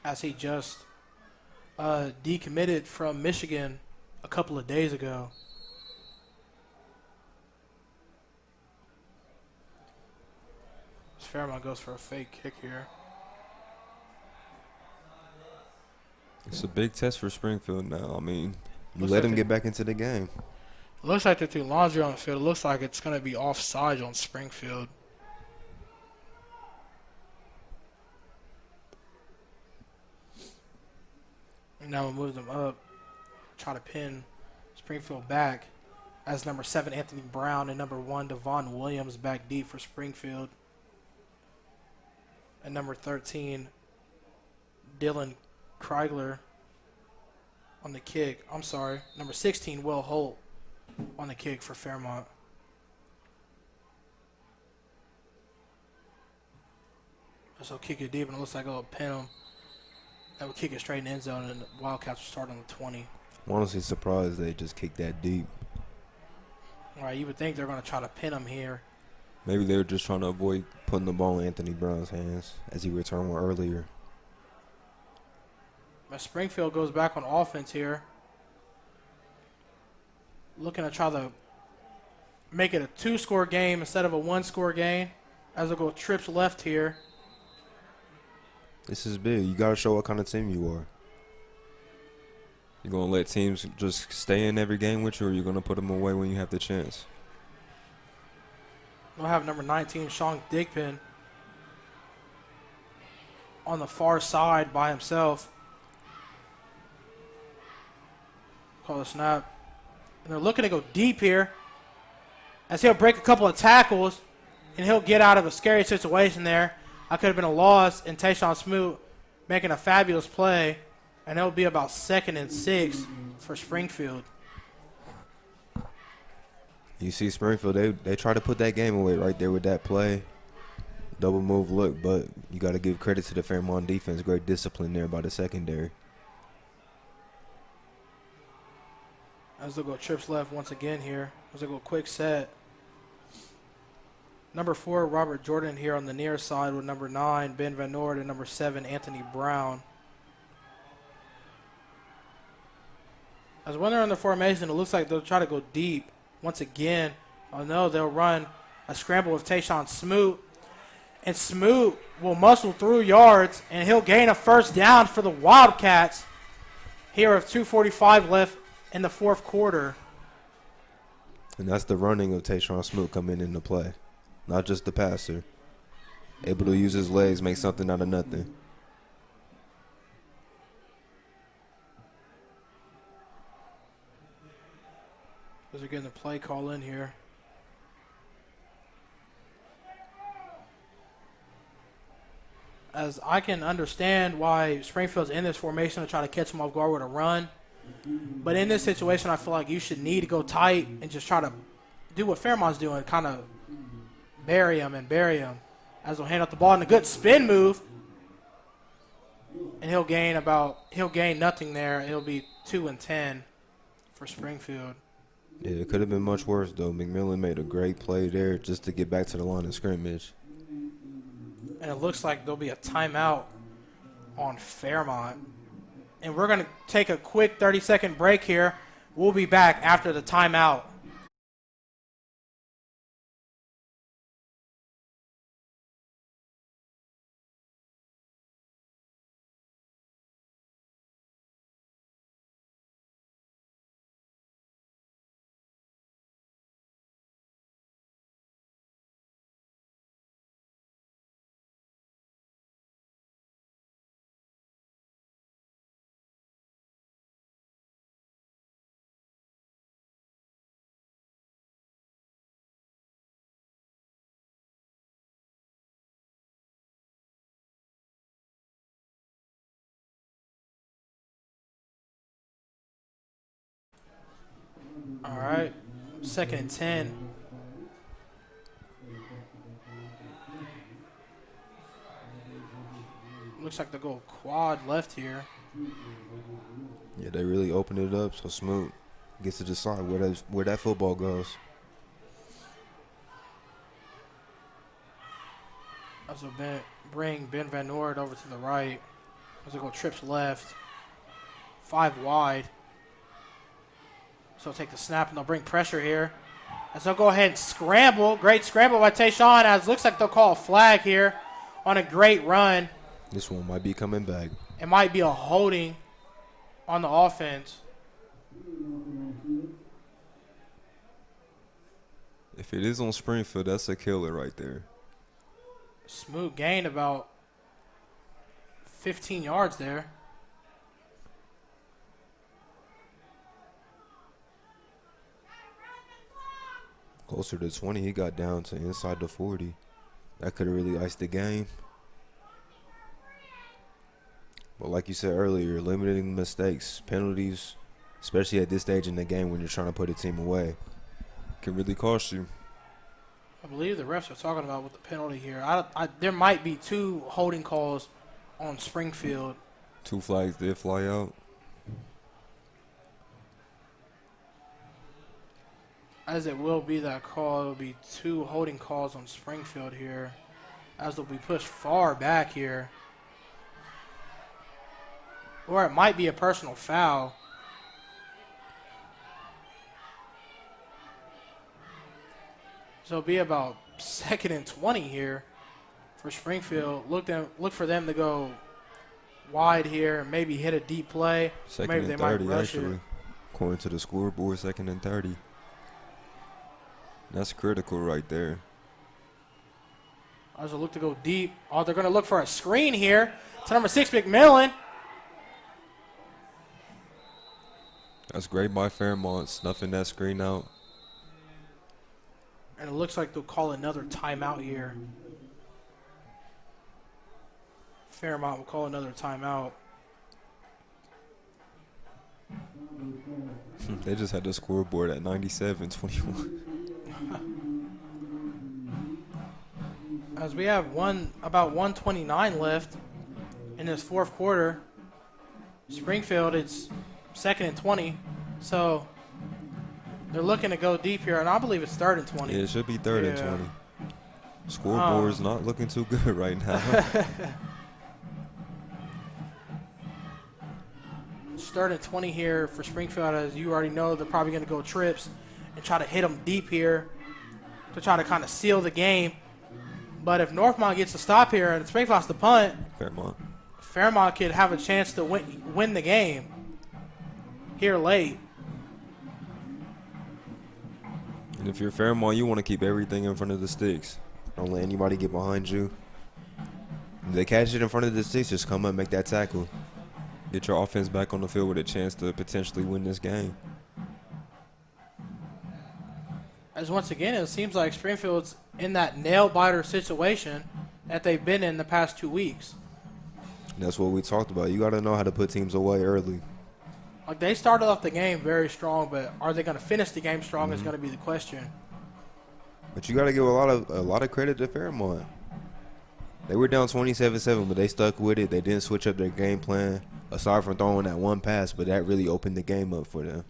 As he just decommitted from Michigan a couple of days ago. Fairmont goes for a fake kick here. It's a big test for Springfield now. I mean, you Looks let like them get back into the game. Looks like they're too laundry on the field. It looks like it's going to be offside on Springfield. And now we'll move them up. Try to pin Springfield back as number 7, Anthony Brown, and number 1, Devon Williams back deep for Springfield. And number 13, Dylan Kreigler on the kick. I'm sorry. Number 16, Will Holt on the kick for Fairmont. So kick it deep, and it looks like it'll pin him. That would kick it straight in the end zone, and the Wildcats will start on the 20. I'm honestly surprised they just kicked that deep. All right, you would think they're going to try to pin him here. Maybe they were just trying to avoid putting the ball in Anthony Brown's hands as he returned one earlier. But Springfield goes back on offense here. Looking to try to make it a 2-score game instead of a 1-score game. As they go trips left here. This is big. You got to show what kind of team you are. You're going to let teams just stay in every game with you, or you're going to put them away when you have the chance? We'll have number 19, Sean Digpin, on the far side by himself. Call the snap. And they're looking to go deep here as he'll break a couple of tackles and he'll get out of a scary situation there. I could have been a loss, and Tayshawn Smoot making a fabulous play, and it'll be about 2nd and 6 for Springfield. You see Springfield, they try to put that game away right there with that play. Double move look, but you got to give credit to the Fairmont defense. Great discipline there by the secondary. As they'll go trips left once again here. As they go quick set. Number 4, Robert Jordan here on the near side with number 9, Ben Van Noord, and number 7, Anthony Brown. As when they're in the formation, it looks like they'll try to go deep once again. Oh no, they'll run a scramble with Tayshawn Smoot. And Smoot will muscle through yards, and he'll gain a first down for the Wildcats here with 2:45 left in the 4th quarter. And that's the running of Tayshawn Smoot coming into play. Not just the passer. Able to use his legs, make something out of nothing. As they're getting the play call in here. As I can understand why Springfield's in this formation to try to catch them off guard with a run. But in this situation, I feel like you should need to go tight and just try to do what Fairmont's doing, kind of bury him. As he'll hand out the ball in a good spin move. And he'll gain nothing there. It'll be 2 and 10 for Springfield. Yeah, it could have been much worse, though. McMillan made a great play there just to get back to the line of scrimmage. And it looks like there'll be a timeout on Fairmont. And we're going to take a quick 30-second break here. We'll be back after the timeout. All right, 2nd and 10. Looks like they'll go quad left here. Yeah, they really opened it up, so Smoot gets to decide where that football goes. As they'll bring Ben Van Noord over to the right. As they go trips left. 5 wide. So they'll take the snap and they'll bring pressure here. As they'll go ahead and scramble. Great scramble by Tayshawn. As looks like they'll call a flag here on a great run. This one might be coming back. It might be a holding on the offense. If it is on Springfield, that's a killer right there. Smoot gained about 15 yards there. Closer to 20, he got down to inside the 40. That could have really iced the game. But like you said earlier, limiting mistakes, penalties, especially at this stage in the game when you're trying to put a team away, can really cost you. I believe the refs are talking about with the penalty here. There might be 2 holding calls on Springfield. 2 flags did fly out. As it will be that call, it will be 2 holding calls on Springfield here. As they'll be pushed far back here. Or it might be a personal foul. So it'll be about 2nd and 20 here for Springfield. Look for them to go wide here and maybe hit a deep play. Second Maybe and they 30, might rush actually. it. According to the scoreboard, 2nd and 30. That's critical right there. As they look to go deep. Oh, they're going to look for a screen here to number 6, McMillan. That's great by Fairmont, snuffing that screen out. And it looks like they'll call another timeout here. Fairmont will call another timeout. They just had the scoreboard at 97-21. As we have about 1:29 left in this 4th quarter. Springfield, it's 2nd and 20. So they're looking to go deep here, and I believe it's 3rd and 20. Yeah, it should be 3rd and 20. Scoreboard's not looking too good right now. It's 3rd and 20 here for Springfield. As you already know, they're probably going to go trips and try to hit them deep here to try to kind of seal the game. But if Northmont gets a stop here and Springfield has to punt, Fairmont could have a chance to win the game here late. And if you're Fairmont, you want to keep everything in front of the sticks. Don't let anybody get behind you. If they catch it in front of the sticks, just come up and make that tackle. Get your offense back on the field with a chance to potentially win this game. As once again, it seems like Springfield's in that nail-biter situation that they've been in the past 2 weeks. That's what we talked about. You got to know how to put teams away early. Like, they started off the game very strong, but are they going to finish the game strong is going to be the question. But you got to give a lot of credit to Fairmont. They were down 27-7, but they stuck with it. They didn't switch up their game plan, aside from throwing that one pass, but that really opened the game up for them.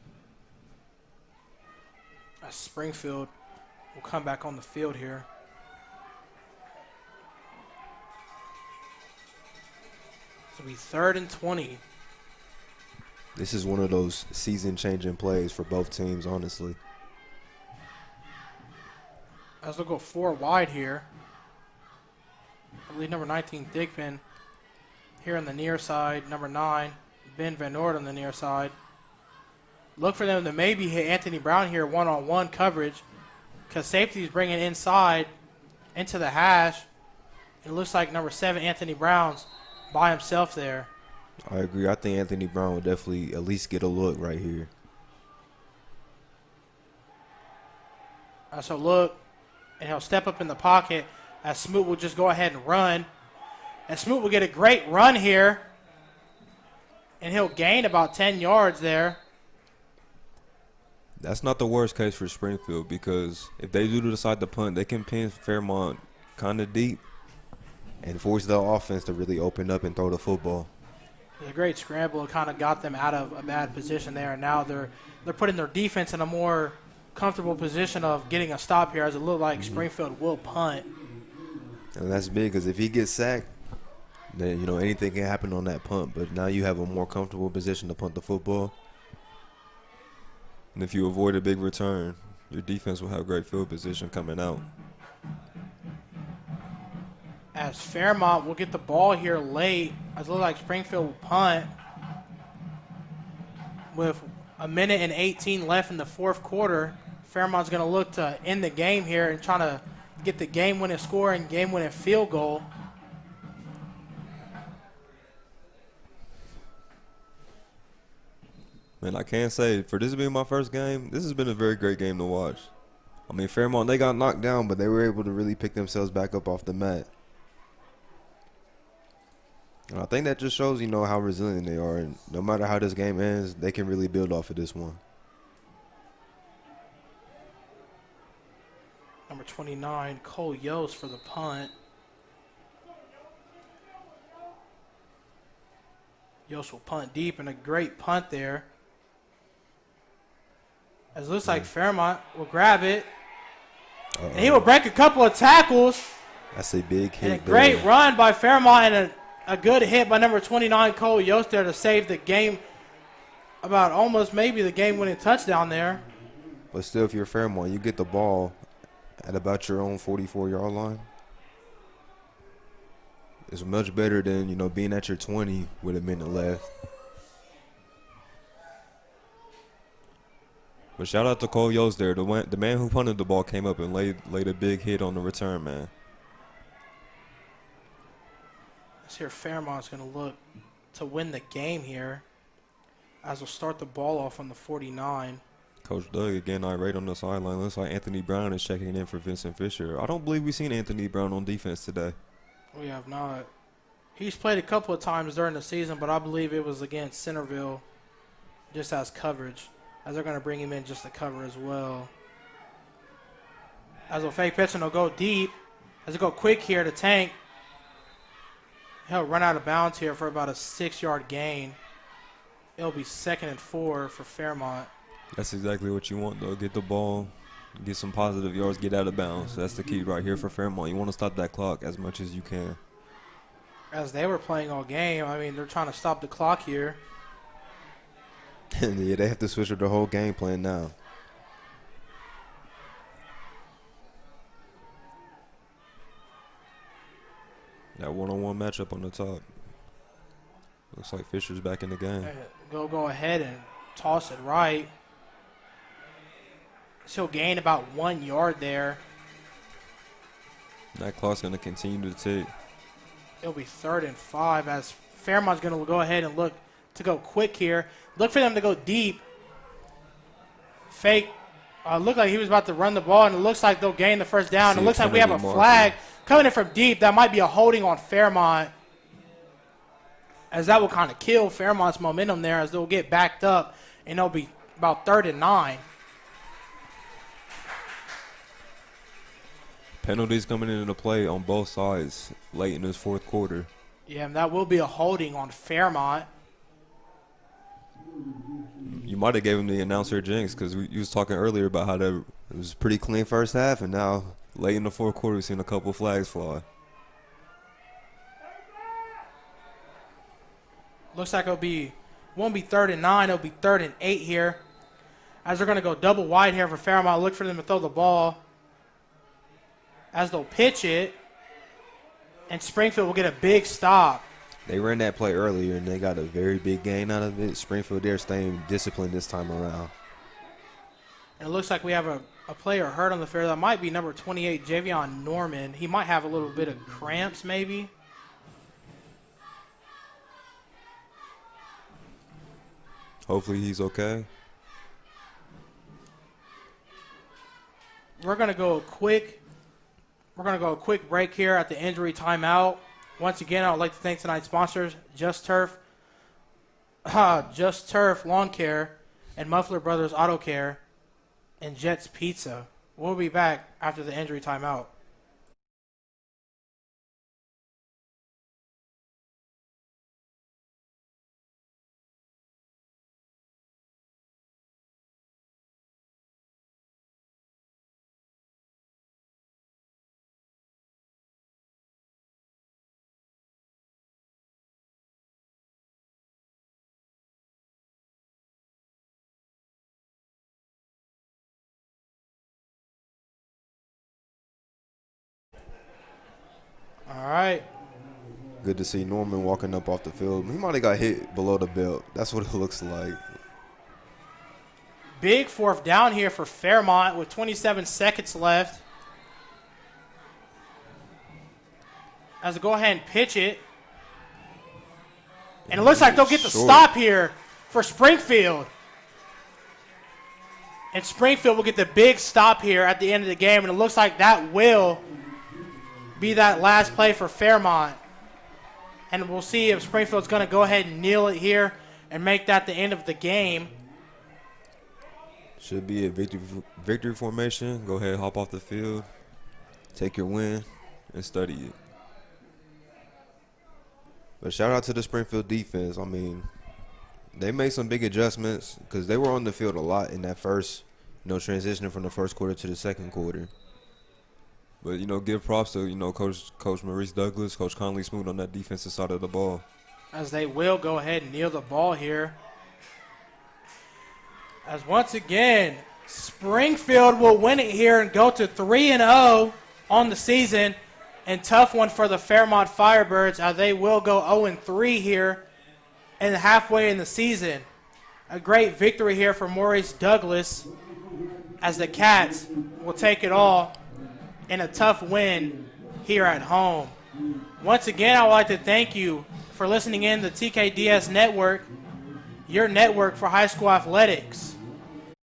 As Springfield will come back on the field here. This will be 3rd and 20. This is one of those season-changing plays for both teams, honestly. As they'll go 4 wide here. I believe number 19, Dickman, here on the near side. Number 9, Ben Van Noord on the near side. Look for them to maybe hit Anthony Brown here one-on-one coverage because safety's bringing inside into the hash. It looks like number 7, Anthony Brown's by himself there. I agree. I think Anthony Brown will definitely at least get a look right here. So look, and he'll step up in the pocket as Smoot will just go ahead and run. And Smoot will get a great run here. And he'll gain about 10 yards there. That's not the worst case for Springfield because if they do decide to punt, they can pin Fairmont kind of deep and force the offense to really open up and throw the football. It was a great scramble. It kind of got them out of a bad position there. And now they're putting their defense in a more comfortable position of getting a stop here as it looked like Springfield will punt. And that's big because if he gets sacked, then, you know, anything can happen on that punt. But now you have a more comfortable position to punt the football. And if you avoid a big return, your defense will have great field position coming out. As Fairmont will get the ball here late, as it looks like Springfield will punt with 1:18 left in the 4th quarter. Fairmont's going to look to end the game here and try to get the game-winning score and game-winning field goal. Man, I can't say, for this being my first game, this has been a very great game to watch. I mean, Fairmont, they got knocked down, but they were able to really pick themselves back up off the mat. And I think that just shows, you know, how resilient they are. And no matter how this game ends, they can really build off of this one. Number 29, Cole Yost for the punt. Yost will punt deep, and a great punt there. As it looks like Fairmont will grab it. And he will break a couple of tackles. That's a big hit. And a great run by Fairmont and a good hit by number 29, Cole Yost there to save the game. About almost maybe the game-winning touchdown there. But still, if you're Fairmont, you get the ball at about your own 44-yard line. It's much better than, you know, being at your 20 with a minute left. But shout out to Cole Yost there. The man who punted the ball came up and laid a big hit on the return, man. Let's hear Fairmont's going to look to win the game here as we'll start the ball off on the 49. Coach Doug, again, irate on the sideline. Looks like Anthony Brown is checking in for Vincent Fisher. I don't believe we've seen Anthony Brown on defense today. We have not. He's played a couple of times during the season, but I believe it was against Centerville just as coverage, as they're going to bring him in just to cover as well. As a fake pitch, and he'll go deep. As he go quick here to Tank. He'll run out of bounds here for about a 6-yard gain. It'll be 2nd and 4 for Fairmont. That's exactly what you want, though. Get the ball, get some positive yards, get out of bounds. That's the key right here for Fairmont. You want to stop that clock as much as you can. As they were playing all game, I mean, they're trying to stop the clock here. Yeah, they have to switch up the whole game plan now. That one-on-one matchup on the top. Looks like Fisher's back in the game. Go ahead and toss it right. So he'll gain about 1 yard there. That clock's going to continue to tick. It'll be 3rd and 5 as Fairmont's going to go ahead and look to go quick here. Look for them to go deep. Fake. Looked like he was about to run the ball, and it looks like they'll gain the first down. It looks like we have a flag coming in from deep. That might be a holding on Fairmont, as that will kind of kill Fairmont's momentum there as they'll get backed up, and it'll be about 3rd and 9. Penalties coming into play on both sides late in this 4th quarter. Yeah, and that will be a holding on Fairmont. You might have gave him the announcer jinx because you was talking earlier about how it was a pretty clean first half, and now late in the 4th quarter we've seen a couple flags fly. Looks like won't be 3rd and 9. It'll be 3rd and 8 here. As they're going to go double wide here for Fairmont. Look for them to throw the ball. As they'll pitch it. And Springfield will get a big stop. They ran that play earlier, and they got a very big gain out of it. Springfield, they're staying disciplined this time around. And it looks like we have a player hurt on the field. That might be number 28, Javion Norman. He might have a little bit of cramps maybe. Hopefully he's okay. We're gonna go a quick break here at the injury timeout. Once again, I would like to thank tonight's sponsors, Just Turf Lawn Care, and Muffler Brothers Auto Care, and Jets Pizza. We'll be back after the injury timeout. All right. Good to see Norman walking up off the field. He might have got hit below the belt. That's what it looks like. Big 4th down here for Fairmont with 27 seconds left. As they go ahead and pitch it. And it looks like they'll get the stop here for Springfield. And Springfield will get the big stop here at the end of the game. And it looks like that will be that last play for Fairmont. And we'll see if Springfield's going to go ahead and kneel it here and make that the end of the game. Should be a victory formation. Go ahead, hop off the field, take your win, and study it. But shout out to the Springfield defense. I mean, they made some big adjustments because they were on the field a lot in that first, transitioning from the first quarter to the second quarter. But, give props to, Coach Maurice Douglas, Coach Conley Smoot on that defensive side of the ball. As they will go ahead and kneel the ball here. As once again, Springfield will win it here and go to 3-0 on the season. And tough one for the Fairmont Firebirds, as they will go 0-3 here and halfway in the season. A great victory here for Maurice Douglas, as the Cats will take it all in a tough win here at home. Once again, I would like to thank you for listening in to TKDS Network, your network for high school athletics.